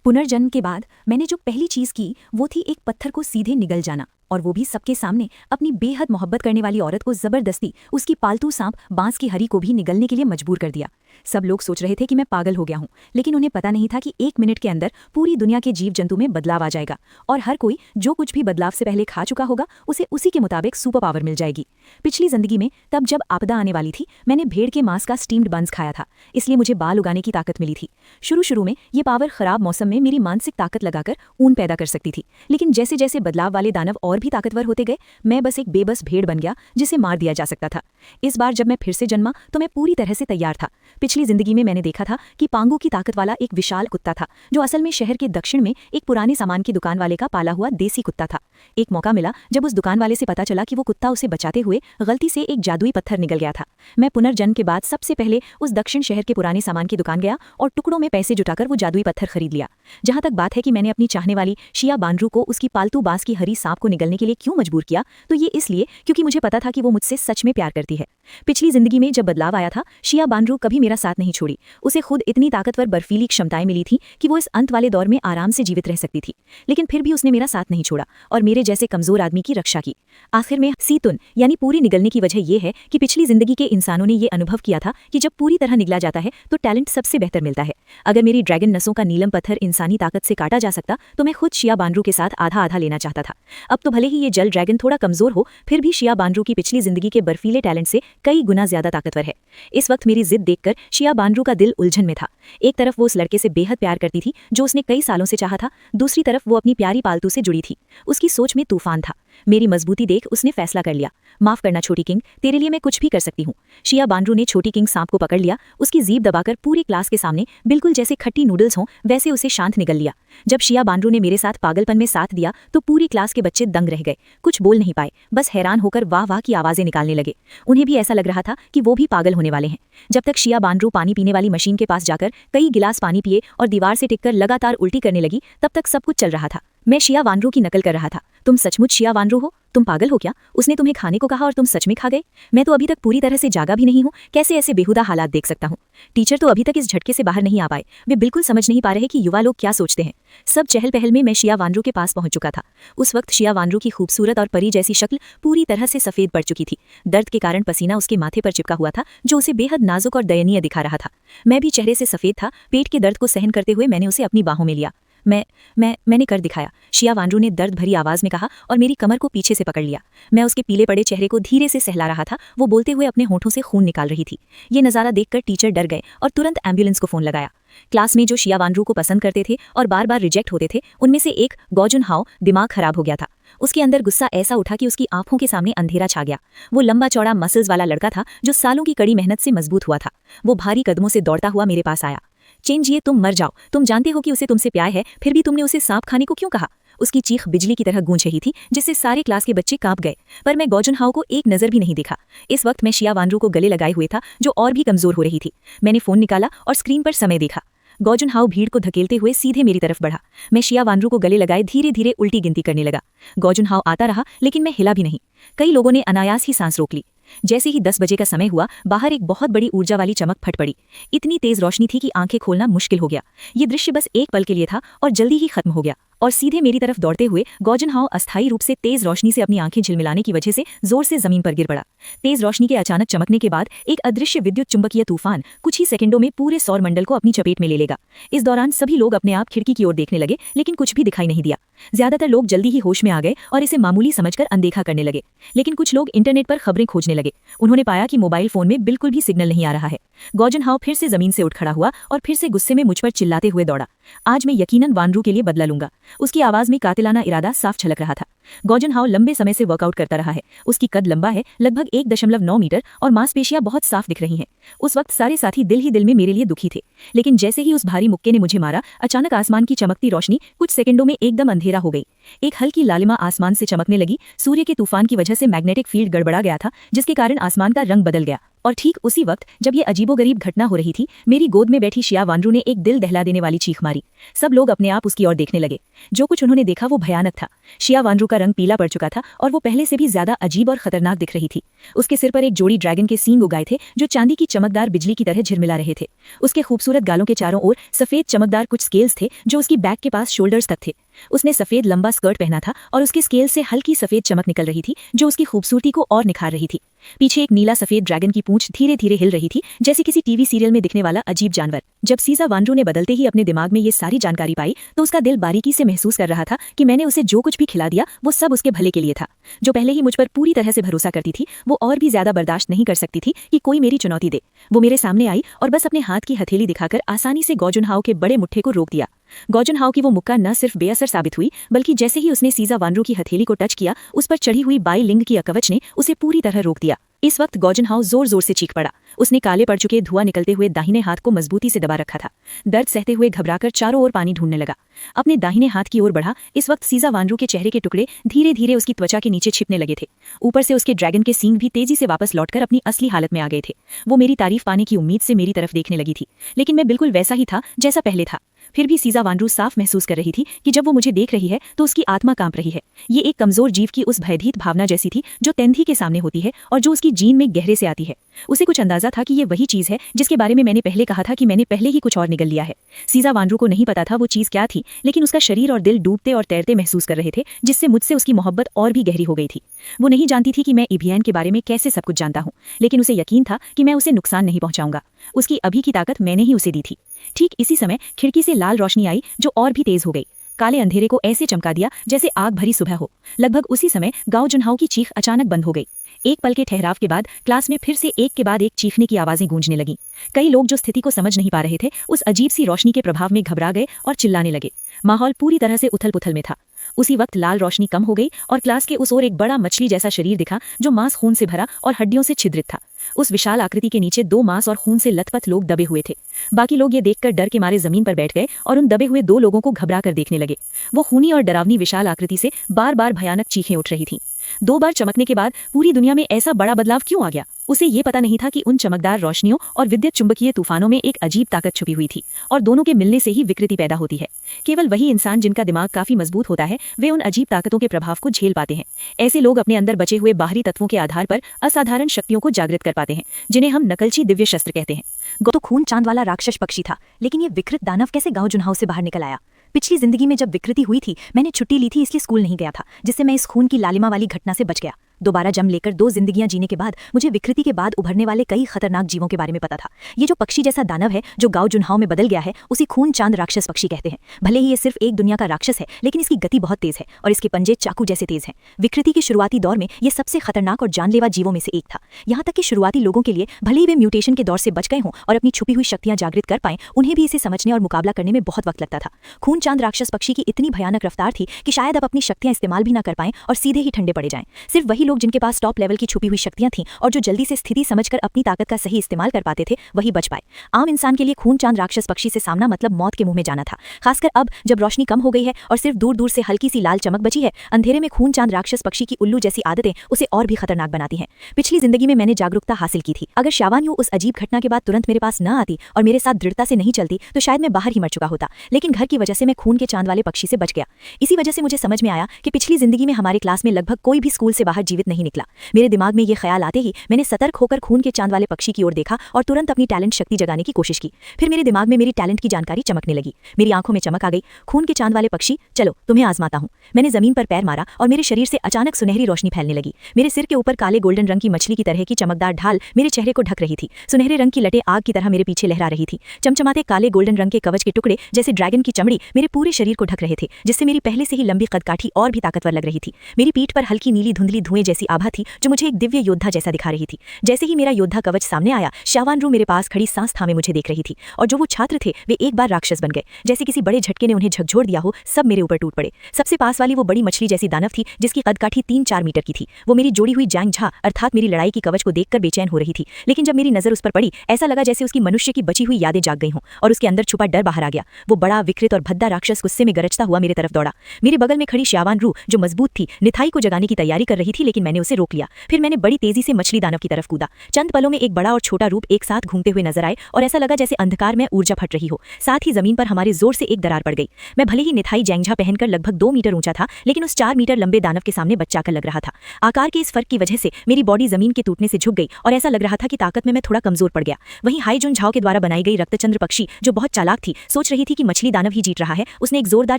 पुनर्जन्म के बाद मैंने जो पहली चीज की वो थी एक पत्थर को सीधे निगल जाना, और वो भी सबके सामने। अपनी बेहद मोहब्बत करने वाली औरत को जबरदस्ती उसकी पालतू सांप बांस की हरी को भी निगलने के लिए मजबूर कर दिया। सब लोग सोच रहे थे कि मैं पागल हो गया हूं, लेकिन उन्हें पता नहीं था कि 1 मिनट के अंदर पूरी दुनिया के जीव जंतु में बदलाव आ जाएगा, और हर कोई जो कुछ भी बदलाव से पहले खा चुका होगा उसे उसी के मुताबिक सुपर पावर मिल जाएगी। पिछली जिंदगी में तब जब आपदा आने वाली थी, मैंने भेड़ के मांस का स्टीम्ड बंस खाया था, इसलिए मुझे बाल उगाने की ताकत मिली थी। शुरू में ये पावर खराब मौसम में मेरी मानसिक ताकत लगाकर ऊन पैदा कर सकती थी, लेकिन जैसे जैसे बदलाव वाले दानव और भी ताकतवर होते गए, मैं बस एक बेबस भेड़ बन गया जिसे मार दिया जा सकता था। इस बार जब मैं फिर से जन्मा तो मैं पूरी तरह से तैयार था। पिछली जिंदगी में मैंने देखा था कि पांगू की ताकत वाला एक विशाल कुत्ता था, जो असल में शहर के दक्षिण में एक पुराने सामान की दुकान वाले का पाला हुआ देसी कुत्ता था। एक मौका मिला जब उस दुकान वाले से पता चला कि वो कुत्ता उसे बचाते हुए गलती से एक जादुई पत्थर निगल गया था। मैं पुनर्जन्म के बाद सबसे पहले उस दक्षिण शहर के पुराने सामान की दुकान गया और टुकड़ों में पैसे जुटाकर वो जादुई पत्थर खरीद लिया। जहां तक बात है कि मैंने अपनी चाहने वाली शिया बांद्रू को उसकी पालतू बांस की हरी सांप को निगलने के लिए क्यों मजबूर किया, तो ये इसलिए क्योंकि मुझे पता था कि वो मुझसे सच में प्यार करती है। पिछली जिंदगी में जब बदलाव आया था, शिया बांद्रू कभी मेरा साथ नहीं छोड़ी। उसे खुद इतनी ताकतवर बर्फीली क्षमताएं मिली थी कि वो इस अंत वाले दौर में आराम से जीवित रह सकती थी, लेकिन फिर भी उसने मेरा साथ नहीं छोड़ा और मेरे जैसे कमजोर आदमी की रक्षा की। आखिर में सीतुन यानी पूरी निगलने की वजह यह है कि पिछली जिंदगी के इंसानों ने यह अनुभव किया था कि जब पूरी तरह निगला जाता है तो टैलेंट सबसे बेहतर मिलता है। अगर मेरी ड्रैगन नसों का नीलम पत्थर इंसानी ताकत से काटा जा सकता तो मैं खुद शिया बांद्रू के साथ आधा आधा लेना चाहता था। अब तो भले ही ये जल ड्रैगन थोड़ा कमजोर हो, फिर भी शिया बांद्रू की पिछली जिंदगी के बर्फीले टैलेंट से कई गुना ज्यादा ताकतवर है। इस वक्त मेरी जिद देखकर शिया बांद्रू का दिल उलझन में था। एक तरफ वो उस लड़के से बेहद प्यार करती थी जो उसने कई सालों से चाहा था, दूसरी तरफ वो अपनी प्यारी पालतू से जुड़ी थी। उसकी सोच में तूफान था। मेरी मजबूती देख उसने फैसला कर लिया, माफ करना छोटी किंग, तेरे लिए मैं कुछ भी कर सकती हूँ। शिया बांद्रू ने छोटी किंग सांप को पकड़ लिया, उसकी जीभ दबाकर पूरी क्लास के सामने बिल्कुल जैसे खट्टी नूडल्स हों वैसे उसे शांत निगल लिया। जब शिया बांद्रू ने मेरे साथ पागलपन में साथ दिया तो पूरी क्लास के बच्चे दंग रह गए, कुछ बोल नहीं पाए, बस हैरान होकर वाह वाह की आवाजें निकालने लगे। उन्हें भी ऐसा लग रहा था कि वो भी पागल होने वाले हैं। जब तक शिया बांद्रू पानी पीने वाली मशीन के पास जाकर कई गिलास पानी पिए और दीवार से टिककर लगातार उल्टी करने लगी, तब तक सब कुछ चल रहा था। मैं शिया बांद्रू की नकल कर रहा था। तुम सचमुच शिया बांद्रू हो? तुम पागल हो क्या? उसने तुम्हें खाने को कहा और तुम सच में खा गए? मैं तो अभी तक पूरी तरह से जागा भी नहीं हूँ, कैसे ऐसे बेहुदा हालात देख सकता हूँ? टीचर तो अभी तक इस झटके से बाहर नहीं आ पाए, वे बिल्कुल समझ नहीं पा रहे कि युवा लोग क्या सोचते हैं। सब चहल पहल में मैं शिया बांद्रू के पास पहुंच चुका था। उस वक्त शिया बांद्रू की खूबसूरत और परी जैसी शक्ल पूरी तरह से सफेद पड़ चुकी थी। दर्द के कारण पसीना उसके माथे पर चिपका हुआ था, जो उसे बेहद नाजुक और दयनीय दिखा रहा था। मैं भी चेहरे से सफेद था। पेट के दर्द को सहन करते हुए मैंने उसे अपनी बाहों में लिया। मैंने कर दिखाया, शिया बांद्रू ने दर्द भरी आवाज में कहा और मेरी कमर को पीछे से पकड़ लिया। मैं उसके पीले पड़े चेहरे को धीरे से सहला रहा था। वो बोलते हुए अपने होठों से खून निकाल रही थी। ये नज़ारा देखकर टीचर डर गए और तुरंत एम्बुलेंस को फोन लगाया। क्लास में जो शिया बांद्रू को पसंद करते थे और बार बार रिजेक्ट होते थे, उनमें से एक गौजुन हाओ दिमाग खराब हो गया था। उसके अंदर गुस्सा ऐसा उठा कि उसकी आंखों के सामने अंधेरा छा गया। वो लंबा चौड़ा मसल्स वाला लड़का था जो सालों की कड़ी मेहनत से मजबूत हुआ था। वो भारी कदमों से दौड़ता हुआ मेरे पास आया। चेंजिए, तुम मर जाओ, तुम जानते हो कि उसे तुमसे प्यार है, फिर भी तुमने उसे सांप खाने को क्यों कहा? उसकी चीख बिजली की तरह गूंज रही थी, जिससे सारे क्लास के बच्चे कांप गए। पर मैं गौजुन हाओ को एक नजर भी नहीं देखा। इस वक्त मैं शिया बांद्रू को गले लगाए हुए था, जो और भी कमजोर हो रही थी। मैंने फोन निकाला और स्क्रीन पर समय देखा। गौजुन हाओ भीड़ को धकेलते हुए सीधे मेरी तरफ बढ़ा। मैं शिया बांद्रू को गले लगाए धीरे धीरे उल्टी गिनती करने लगा। गौजुन हाओ आता रहा, लेकिन मैं हिला भी नहीं। कई लोगों ने अनायास ही सांस रोक ली। जैसे ही 10 बजे का समय हुआ, बाहर एक बहुत बड़ी ऊर्जा वाली चमक फट पड़ी। इतनी तेज रोशनी थी कि आंखें खोलना मुश्किल हो गया। ये दृश्य बस एक पल के लिए था और जल्दी ही खत्म हो गया। और सीधे मेरी तरफ दौड़ते हुए गौजुन हाओ अस्थायी रूप से तेज रोशनी से अपनी आंखें झिलमिलाने की वजह से जोर से जमीन पर गिर पड़ा। तेज रोशनी के अचानक चमकने के बाद एक अदृश्य विद्युत चुंबकीय तूफान कुछ ही सेकंडों में पूरे सौर मंडल को अपनी चपेट में ले लेगा। इस दौरान सभी लोग अपने आप खिड़की की ओर देखने लगे, लेकिन कुछ भी दिखाई नहीं दिया। ज्यादातर लोग जल्दी ही होश में आ गए और इसे मामूली समझकर अनदेखा करने लगे। लेकिन कुछ लोग इंटरनेट पर खबरें खोजने लगे। उन्होंने पाया कि मोबाइल फोन में बिल्कुल भी सिग्नल नहीं आ रहा है। गौजुन हाओ फिर से जमीन से उठ खड़ा हुआ और फिर से गुस्से में मुझ पर चिल्लाते हुए दौड़ा। आज मैं यकीनन बांद्रू के लिए बदला लूंगा। उसकी आवाज में कातिलाना इरादा साफ झलक रहा था। गौजुन हाओ लंबे समय से वर्कआउट करता रहा है। उसकी कद लंबा है, लगभग 1.9 मीटर, और मांसपेशियां बहुत साफ दिख रही हैं। उस वक्त सारे साथी दिल ही दिल में मेरे लिए दुखी थे। लेकिन जैसे ही उस भारी मुक्के ने मुझे मारा, अचानक आसमान की चमकती रोशनी कुछ सेकंडों में एकदम अंधेरा हो गई। एक हल्की लालिमा आसमान से चमकने लगी। सूर्य के तूफान की वजह से मैग्नेटिक फील्ड गड़बड़ा गया था, जिसके कारण आसमान का रंग बदल गया और ठीक उसी वक्त जब ये अजीबोगरीब घटना हो रही थी, मेरी गोद में बैठी शिया वानरू ने एक दिल दहला देने वाली चीख मारी। सब लोग अपने आप उसकी ओर देखने लगे। जो कुछ उन्होंने देखा वो भयानक था। शिया वानरू का रंग पीला पड़ चुका था और वो पहले से भी ज्यादा अजीब और खतरनाक दिख रही थी। उसके सिर पर एक जोड़ी ड्रैगन के सींग उगाए थे जो चांदी की चमकदार बिजली की तरह झिलमिला रहे थे। उसके खूबसूरत गालों के चारों ओर सफेद चमकदार कुछ स्केल्स थे जो उसकी बैक के पास शोल्डर्स तक थे। उसने सफेद लंबा स्कर्ट पहना था और उसके स्केल से हल्की सफेद चमक निकल रही थी जो उसकी खूबसूरती को और निखार रही थी। पीछे एक नीला सफेद ड्रैगन की पूंछ धीरे धीरे हिल रही थी, जैसे किसी टीवी सीरियल में दिखने वाला अजीब जानवर। जब सीजा वानरू ने बदलते ही अपने दिमाग में ये सारी जानकारी पाई तो उसका दिल बारीकी से महसूस कर रहा था कि मैंने उसे जो कुछ भी खिला दिया वो सब उसके भले के लिए था। जो पहले ही मुझ पर पूरी तरह से भरोसा करती थी वो और भी ज्यादा बर्दाश्त नहीं कर सकती थी कि कोई मेरी चुनौती दे। वो मेरे सामने आई और बस अपने हाथ की हथेली दिखाकर आसानी से गौजुनहाओ के बड़े मुट्ठे को रोक दिया। गौजुनहाओ की वो मुक्का न सिर्फ बेअसर साबित हुई बल्कि जैसे ही उसने सीजा वानरू की हथेली को टच किया, उस पर चढ़ी हुई बाई लिंग की अकवच ने उसे पूरी तरह रोक दिया। इस वक्त गौजुनहाओ जोर जोर से चीख पड़ा। उसने काले पड़ चुके धुआं निकलते हुए दाहिने हाथ को मजबूती से दबा रखा था। दर्द सहते हुए घबराकर चारों ओर पानी ढूंढने लगा। अपने दाहिने हाथ की ओर बढ़ा। इस वक्त सीजा वानरू के चेहरे के टुकड़े धीरे धीरे उसकी त्वचा के नीचे छिपने लगे थे। ऊपर से उसके ड्रैगन के सींग भी तेजी से वापस लौटकर अपनी असली हालत में आ गए थे। वो मेरी तारीफ पाने की उम्मीद से मेरी तरफ देखने लगी थी, लेकिन मैं बिल्कुल वैसा ही था जैसा पहले था। फिर भी सीजा वानरू साफ महसूस कर रही थी कि जब वो मुझे देख रही है तो उसकी आत्मा कांप रही है। ये एक कमजोर जीव की उस भयभीत भावना जैसी थी जो तेंधी के सामने होती है और जो उसकी जीन में गहरे से आती है। उसे कुछ अंदाजा था कि ये वही चीज है जिसके बारे में मैंने पहले कहा था कि मैंने पहले ही कुछ और निगल लिया है। सीजा वानरू को नहीं पता था वो चीज क्या थी, लेकिन उसका शरीर और दिल डूबते और तैरते महसूस कर रहे थे, जिससे मुझसे उसकी मोहब्बत और भी गहरी हो गई थी। वो नहीं जानती थी कि मैं इबियन के बारे में कैसे सब कुछ जानता हूँ, लेकिन उसे यकीन था कि मैं उसे नुकसान नहीं पहुंचाऊंगा। उसकी अभी की ताकत मैंने ही उसे दी थी। ठीक इसी समय खिड़की से लाल रोशनी आई जो और भी तेज हो गई। काले अंधेरे को ऐसे चमका दिया जैसे आग भरी सुबह हो। लगभग उसी समय गौजुनहाओ की चीख अचानक बंद हो गई। एक पल के ठहराव के बाद क्लास में फिर से एक के बाद एक चीखने की आवाजें गूंजने लगीं। कई लोग जो स्थिति को समझ नहीं पा रहे थे उस अजीब सी रोशनी के प्रभाव में घबरा गए और चिल्लाने लगे। माहौल पूरी तरह से उथल पुथल में था। उसी वक्त लाल रोशनी कम हो गई और क्लास के उस ओर एक बड़ा मछली जैसा शरीर दिखा जो मांस खून से भरा और हड्डियों से छिद्रित था। उस विशाल आकृति के नीचे दो मांस और खून से लथपथ लोग दबे हुए थे। बाकी लोग ये देखकर डर के मारे जमीन पर बैठ गए और उन दबे हुए दो लोगों को घबरा कर देखने लगे। वो खूनी और डरावनी विशाल आकृति से बार बार भयानक चीखें उठ रही थीं। दो बार चमकने के बाद पूरी दुनिया में ऐसा बड़ा बदलाव क्यों आ गया? उसे ये पता नहीं था कि उन चमकदार रोशनियों और विद्युत चुंबकीय तूफानों में एक अजीब ताकत छुपी हुई थी और दोनों के मिलने से ही विकृति पैदा होती है। केवल वही इंसान जिनका दिमाग काफी मजबूत होता है वे उन अजीब ताकतों के प्रभाव को झेल पाते हैं। ऐसे लोग अपने अंदर बचे हुए बाहरी तत्वों के आधार पर असाधारण शक्तियों को जागृत कर पाते हैं, जिन्हें हम नकलची दिव्य शस्त्र कहते हैं। गौ तो खून चांद वाला राक्षस पक्षी था, लेकिन ये विकृत दानव कैसे गौजुनहाओ से बाहर निकल आया? पिछली जिंदगी में जब विकृति हुई थी मैंने छुट्टी ली थी, इसलिए स्कूल नहीं गया था, जिससे मैं इस खून की लालिमा वाली घटना से बच गया। दोबारा जन्म लेकर दो जिंदगियां जीने के बाद मुझे विकृति के बाद उभरने वाले कई खतरनाक जीवों के बारे में पता था। ये जो पक्षी जैसा दानव है जो गौजुनहाओ में बदल गया है उसे खून चांद राक्षस पक्षी कहते हैं। भले ही ये सिर्फ एक दुनिया का राक्षस है, लेकिन इसकी गति बहुत तेज है और इसके पंजे चाकू जैसे तेज हैं। विकृति के शुरुआती दौर में ये सबसे खतरनाक और जानलेवा जीवों में से एक था। यहाँ तक कि शुरुआती लोगों के लिए भले ही वे म्यूटेशन के दौर से बच गए हों और अपनी छुपी हुई शक्तियां जागृत कर पाएं, उन्हें भी इसे समझने और मुकाबला करने में बहुत वक्त लगता था। खून चांद राक्षस पक्षी की इतनी भयानक रफ्तार थी कि शायद अब अपनी शक्तियां इस्तेमाल भी ना कर पाएं और सीधे ही ठंडे पड़े जाएं। सिर्फ वही लोग जिनके पास टॉप लेवल की छुपी हुई शक्तियां थीं और जो जल्दी से स्थिति समझकर अपनी ताकत का सही इस्तेमाल कर पाते थे वही बच पाए। आम इंसान के लिए खून चांद राक्षस पक्षी से सामना मतलब मौत के मुंह में जाना था। खासकर अब जब रोशनी कम हो गई है और सिर्फ दूर दूर से हल्की सी लाल चमक बची है, अंधेरे में खून चांद राक्षस पक्षी की उल्लू जैसी आदतें उसे और भी खतरनाक बनाती हैं। पिछली जिंदगी में मैंने जागरूकता हासिल की थी। अगर शावान्यू उस अजीब घटना के बाद तुरंत मेरे पास न आती और मेरे साथ दृढ़ता से नहीं चलती तो शायद मैं बाहर ही मर चुका होता, लेकिन घर की वजह से मैं खून के चांद वाले पक्षी से बच गया। इसी वजह से मुझे समझ में आया कि पिछली जिंदगी में हमारे क्लास में लगभग कोई भी स्कूल से बाहर जीवित नहीं निकला। मेरे दिमाग में ये ख्याल आते ही मैंने सतर्क होकर खून के चांद वाले पक्षी की ओर देखा और तुरंत अपनी टैलेंट शक्ति जगाने की कोशिश की। फिर मेरे दिमाग में मेरी टैलेंट की जानकारी चमकने लगी। मेरी आंखों में चमक आ गई। खून के चांद वाले पक्षी, चलो तुम्हें आजमाता हूं। मैंने जमीन पर पैर मारा और मेरे शरीर से अचानक सुनहरी रोशनी फैलने लगी। मेरे सिर के ऊपर काले गोल्डन रंग की मछली की तरह की चमकदार ढाल मेरे चेहरे को ढक रही थी। सुनहरे रंग की लटें आग की तरह मेरे पीछे लहरा रही थी। चमचमाते काले गोल्डन रंग के कवच के टुकड़े जैसे ड्रैगन की चमड़ी मेरे पूरे शरीर को ढक रहे थे, जिससे मेरी पहले से ही लंबी कदकाठी और भी ताकतवर लग रही थी। मेरी पीठ पर हल्की नीली धुंधली धुएं जैसी आभा थी जो मुझे एक दिव्य योद्धा जैसा दिखा रही थी। जैसे ही मेरा योद्धा कवच सामने आया, शावानरू मेरे पास खड़ी सांस थामे मुझे देख रही थी और जो वो छात्र थे वे एक बार राक्षस बन गए। जैसे किसी बड़े झटके ने उन्हें झकझोर दिया हो, सब मेरे ऊपर टूट पड़े। सबसे पास वाली वो बड़ी मछली जैसी दानव थी जिसकी कदकाठी 3-4 मीटर की थी। वो मेरी जोड़ी हुई जैंग झा अर्थात मेरी लड़ाई की कवच को देखकर बेचैन हो रही थी, लेकिन जब मेरी नजर उस पर पड़ी ऐसा लगा जैसे उसकी मनुष्य की बची हुई यादें जाग गई हों और उसके अंदर छुपा डर बाहर आ गया। वो बड़ा विकृत और भद्दा राक्षस गुस्से में गरजता हुआ मेरे तरफ दौड़ा। मेरे बगल में खड़ी शावानरू जो मजबूत थी निथाई को जगाने की तैयारी कर रही थी, लेकिन लेकिन मैंने उसे रोक लिया। फिर मैंने बड़ी तेजी से मछली दानव की तरफ कूदा। चंद पलों में एक बड़ा और छोटा रूप एक साथ घूमते हुए नजर आए और ऐसा लगा जैसे अंधकार में ऊर्जा फट रही हो। साथ ही जमीन पर हमारे जोर से एक दरार पड़ गई। मैं भले ही निथाई जैंघा पहनकर लगभग 2 मीटर ऊंचा था, लेकिन उस 4 मीटर लंबे दानव के सामने बच्चाकर लग रहा था। आकार के इस फर्क की वजह से मेरी बॉडी जमीन के टूटने से झुक गई और ऐसा लग रहा था कि ताकत में मैं थोड़ा कमजोर पड़ गया। वहीं हाई जुन झाओ के द्वारा बनाई गई रक्तचंद्र पक्षी, जो बहुत चालाक थी, सोच रही थी कि मछली दानव ही जीत रहा है, उसने एक जोरदार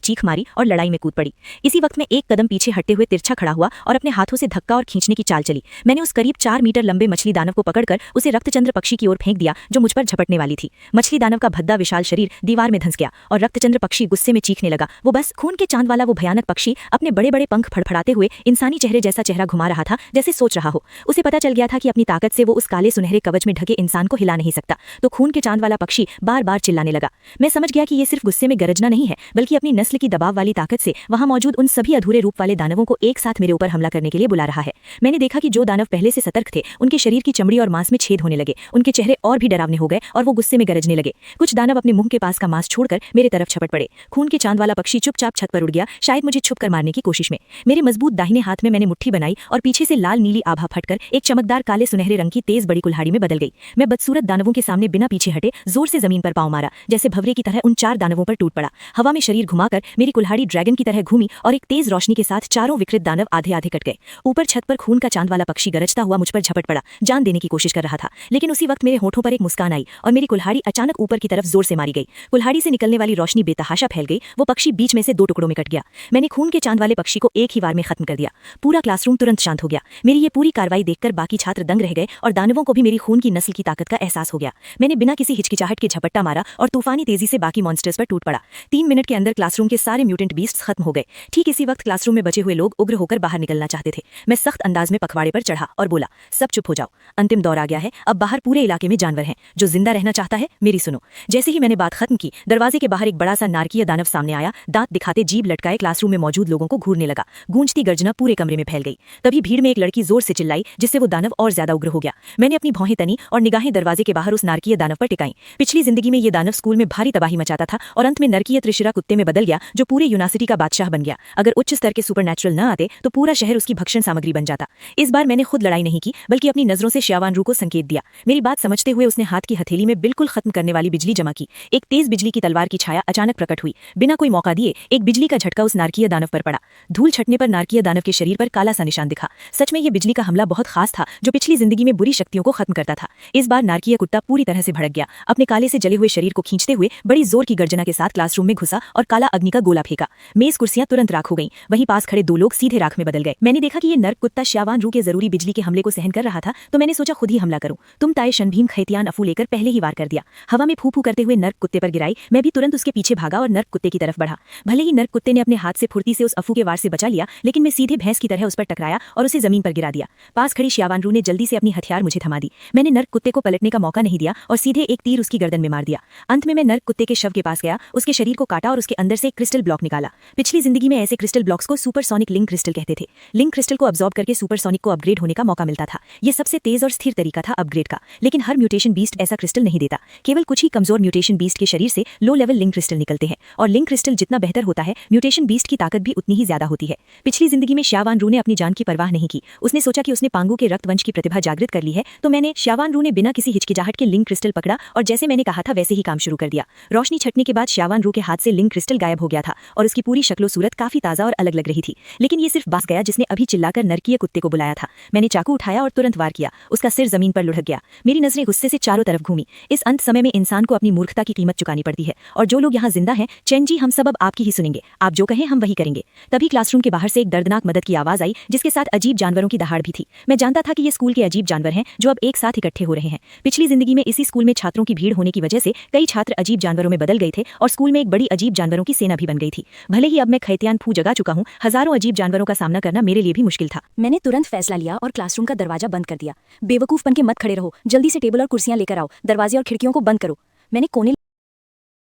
चीख मारी और लड़ाई में कूद पड़ी। इसी वक्त मैं एक कदम पीछे हटते हुए तिरछा खड़ा हुआ और अपने हाथों से धक्का और खींचने की चाल चली। मैंने उस करीब 4 मीटर लंबे मछली दानव को पकड़कर उसे रक्तचंद्र पक्षी की ओर फेंक दिया, जो मुझ पर झपटने वाली थी। मछली दानव का भद्दा विशाल शरीर दीवार में धंस गया और रक्तचंद्र पक्षी गुस्से में चीखने लगा। वो बस खून के चांद वाला वो भयानक पक्षी अपने बड़े बड़े पंख फड़फड़ाते हुए इंसानी चेहरे जैसा चेहरा घुमा रहा था, जैसे सोच रहा हो। उसे पता चल गया था कि अपनी ताकत से वो उस काले सुनहरे कवच में ढके इंसान को हिला नहीं सकता। तो खून के चांद वाला पक्षी बार बार चिल्लाने लगा। मैं समझ गया कि ये सिर्फ गुस्से में गरजना नहीं है, बल्कि अपनी नस्ल की दबाव वाली ताकत से वहां मौजूद उन सभी अधूरे रूप वाले दानवों को एक साथ मेरे ऊपर हमला करने के लिए बुला रहा है। मैंने देखा कि जो दानव पहले से सतर्क थे, उनके शरीर की चमड़ी और मांस में छेद होने लगे। उनके चेहरे और भी डरावने हो गए और वो गुस्से में गरजने लगे। कुछ दानव अपने मुंह के पास का मांस छोड़कर मेरे तरफ झपट पड़े। खून के चांद वाला पक्षी चुपचाप छत पर उड़ गया, शायद मुझे छुप कर मारने की कोशिश में। मेरे मजबूत दाहिने हाथ में मैंने मुट्ठी बनाई और पीछे से लाल नीली आभा फटकर एक चमकदार काले सुनहरे रंग की तेज बड़ी कुल्हाड़ी में बदल गई। मैं बदसूरत दानवों के सामने बिना पीछे हटे जोर से जमीन पर पांव मारा, जैसे भवरे की तरह उन 4 दानवों पर टूट पड़ा। हवा में शरीर घुमाकर मेरी कुल्हाड़ी ड्रैगन की तरह घूमी और एक तेज रोशनी के साथ चारों विकृत दानव आधे आधे कट गए। ऊपर छत पर खून का चांद वाला पक्षी गरजता हुआ मुझ पर झपट पड़ा, जान देने की कोशिश कर रहा था। लेकिन उसी वक्त मेरे होठों पर एक मुस्कान आई और मेरी कुल्हाड़ी अचानक ऊपर की तरफ जोर से मारी गई। कुल्हाड़ी से निकलने वाली रोशनी बेतहाशा फैल गई। वो पक्षी बीच में से 2 टुकड़ों में कट गया। मैंने खून के चांद वाले पक्षी को एक ही वार में खत्म कर दिया। पूरा क्लासरूम तुरंत शांत हो गया। मेरी ये पूरी कार्रवाई देखकर बाकी छात्र दंग रह गए और दानवों को भी मेरी खून की नस्ल की ताकत का एहसास हो गया। मैंने बिना किसी हिचकिचाहट के झपट्टा मारा और तूफानी तेजी से बाकी मॉन्स्टर्स पर टूट पड़ा। 3 मिनट के अंदर क्लासरूम के सारे म्यूटेंट बीस्ट्स खत्म हो गए। ठीक इसी वक्त क्लासरूम में बचे हुए लोग उग्र होकर बाहर निकलना चाहते थे। मैं सख्त अंदाज में पखवाड़े पर चढ़ा और बोला, सब चुप हो जाओ, अंतिम दौर आ गया है। अब बाहर पूरे इलाके में जानवर हैं। जो जिंदा रहना चाहता है मेरी सुनो। जैसे ही मैंने बात खत्म की, दरवाजे के बाहर एक बड़ा सा नारकीय दानव सामने आया। दांत दिखाते जीभ लटकाए क्लासरूम में मौजूद लोगों को घूरने लगा। गूंजती गर्जना पूरे कमरे में फैल गई। तभी भीड़ में एक लड़की जोर से चिल्लाई, जिससे वो दानव और ज्यादा उग्र हो गया। मैंने अपनी भौहें तनी और निगाहें दरवाजे के बाहर उस नारकीय दानव पर टिकाई। पिछली जिंदगी में ये दानव स्कूल में भारी तबाही मचाता था और अंत में नरकीय त्रिशिरा कुत्ते में बदल गया, जो पूरे यूनिवर्सिटी का बादशाह बन गया। अगर उच्च स्तर के सुपरनैचुरल न आते तो पूरा शहर उसकी भक्षण सामग्री बन जाता। इस बार मैंने खुद लड़ाई नहीं की, बल्कि अपनी नजरों से श्यावानरू को संकेत दिया। मेरी बात समझते हुए उसने हाथ की हथेली में बिल्कुल खत्म करने वाली बिजली जमा की। एक तेज बिजली की तलवार की छाया अचानक प्रकट हुई। बिना कोई मौका दिए एक बिजली का झटका उस नारकीय दानव पर पड़ा। धूल छटने पर नारकीय दानव के शरीर पर काला सा निशान दिखा। सच में ये बिजली का हमला बहुत खास था, जो पिछली जिंदगी में बुरी शक्तियों को खत्म करता था। इस बार नारकीय कुत्ता पूरी तरह से भड़क गया। अपने काले से जले हुए शरीर को खींचते हुए बड़ी जोर की गर्जना के साथ क्लासरूम में घुसा और काला अग्नि का गोला फेंका। मेज कुर्सियां तुरंत राख हो गईं। वहीं पास खड़े 2 लोग सीधे राख में बदल गए। मैंने देखा कि ये नर्क कुत्ता श्यावानरू के जरूरी बिजली के हमले को सहन कर रहा था, तो मैंने सोचा खुद ही हमला करूं। तुम ताए शनभीम खैतियान अफू लेकर पहले ही वार कर दिया। हवा में फू फू करते हुए नर्क कुत्ते पर गिराई। मैं भी तुरंत उसके पीछे भागा और नर्क कुत्ते की तरफ बढ़ा। भले ही नर्क कुत्ते ने अपने हाथ से फुर्ती से उस अफू के वार से बचा लिया, लेकिन मैं सीधे भैंस की तरह उस पर टकराया और उसे जमीन पर गिरा दिया। पास खड़ी श्यावानरू ने जल्दी से अपनी हथियार मुझे थमा दी। मैंने नर्क कुत्ते को पलटने का मौका नहीं दिया और सीधे एक तीर उसकी गर्दन में मार दिया। अंत में मैं नर्क कुत्ते के शव के पास गया, उसके शरीर को काटा और उसके अंदर से एक क्रिस्टल ब्लॉक निकाला। पिछली जिंदगी में ऐसे क्रिस्टल ब्लॉक्स को सुपरसोनिक लिंक क्रिस्टल कहते थे। लिंक क्रिस्टल को अब्सॉर्ब करके सुपरसोनिक को अपग्रेड होने का मौका मिलता था। ये सबसे तेज और स्थिर तरीका था अपग्रेड का, लेकिन हर म्यूटेशन बीस्ट ऐसा क्रिस्टल नहीं देता। केवल कुछ ही कमजोर म्यूटेशन बीस्ट के शरीर से लो लेवल लिंक क्रिस्टल निकलते हैं, और लिंक क्रिस्टल जितना बेहतर होता है, म्यूटेशन बीस्ट की ताकत भी उतनी ही ज्यादा होती है। पिछली जिंदगी में श्यावानरू ने अपनी जान की परवाह नहीं की। उसने सोचा कि उसने पांगू के रक्त वंश की प्रतिभा जागृत कर ली है, तो श्यावानरू ने बिना किसी हिचकिचाहट के लिंक क्रिस्टल पकड़ा और जैसे मैंने कहा था वैसे ही काम शुरू कर दिया। रोशनी छटने के बाद श्यावानरू के हाथ से लिंक क्रिस्टल गायब हो गया था और उसकी पूरी शक्लो सूरत काफी ताजा और अलग लग रही थी। लेकिन ये सिर्फ बास गया जिसने अभी चिल्लाकर नरकीय कुत्ते को बुलाया था। मैंने चाकू उठाया और तुरंत वार किया। उसका सिर जमीन पर लुढ़क गया। मेरी नजरें गुस्से से चारों तरफ घूमी। इस अंत समय में इंसान को अपनी मूर्खता की कीमत चुकानी पड़ती है, और जो लोग यहाँ जिंदा हैं, चैनजी, हम सब अब आपकी ही सुनेंगे। आप जो कहें हम वही करेंगे। तभी क्लासरूम के बाहर से एक दर्दनाक मदद की आवाज आई, जिसके साथ अजीब जानवरों की दहाड़ भी थी। मैं जानता था कि ये स्कूल के अजीब जानवर हैं जो अब एक साथ इकट्ठे हो रहे हैं। पिछली जिंदगी में इसी स्कूल में छात्रों की भीड़ होने की वजह से कई छात्र अजीब जानवरों में बदल गए थे और स्कूल में एक बड़ी अजीब जानवरों की सेना भी बन गई थी। भले ही अब मैं खैतियान फू जगा चुका हूँ, हजारों अजीब जानवरों का सामना करना मेरे लिए भी मुश्किल था। मैंने तुरंत फैसला लिया और क्लासरूम का दरवाजा बंद कर दिया। बेवकूफ बन के मत खड़े रहो, जल्दी से टेबल और कुर्सियां लेकर आओ, दरवाजे और खिड़कियों को बंद करो। मैंने कोने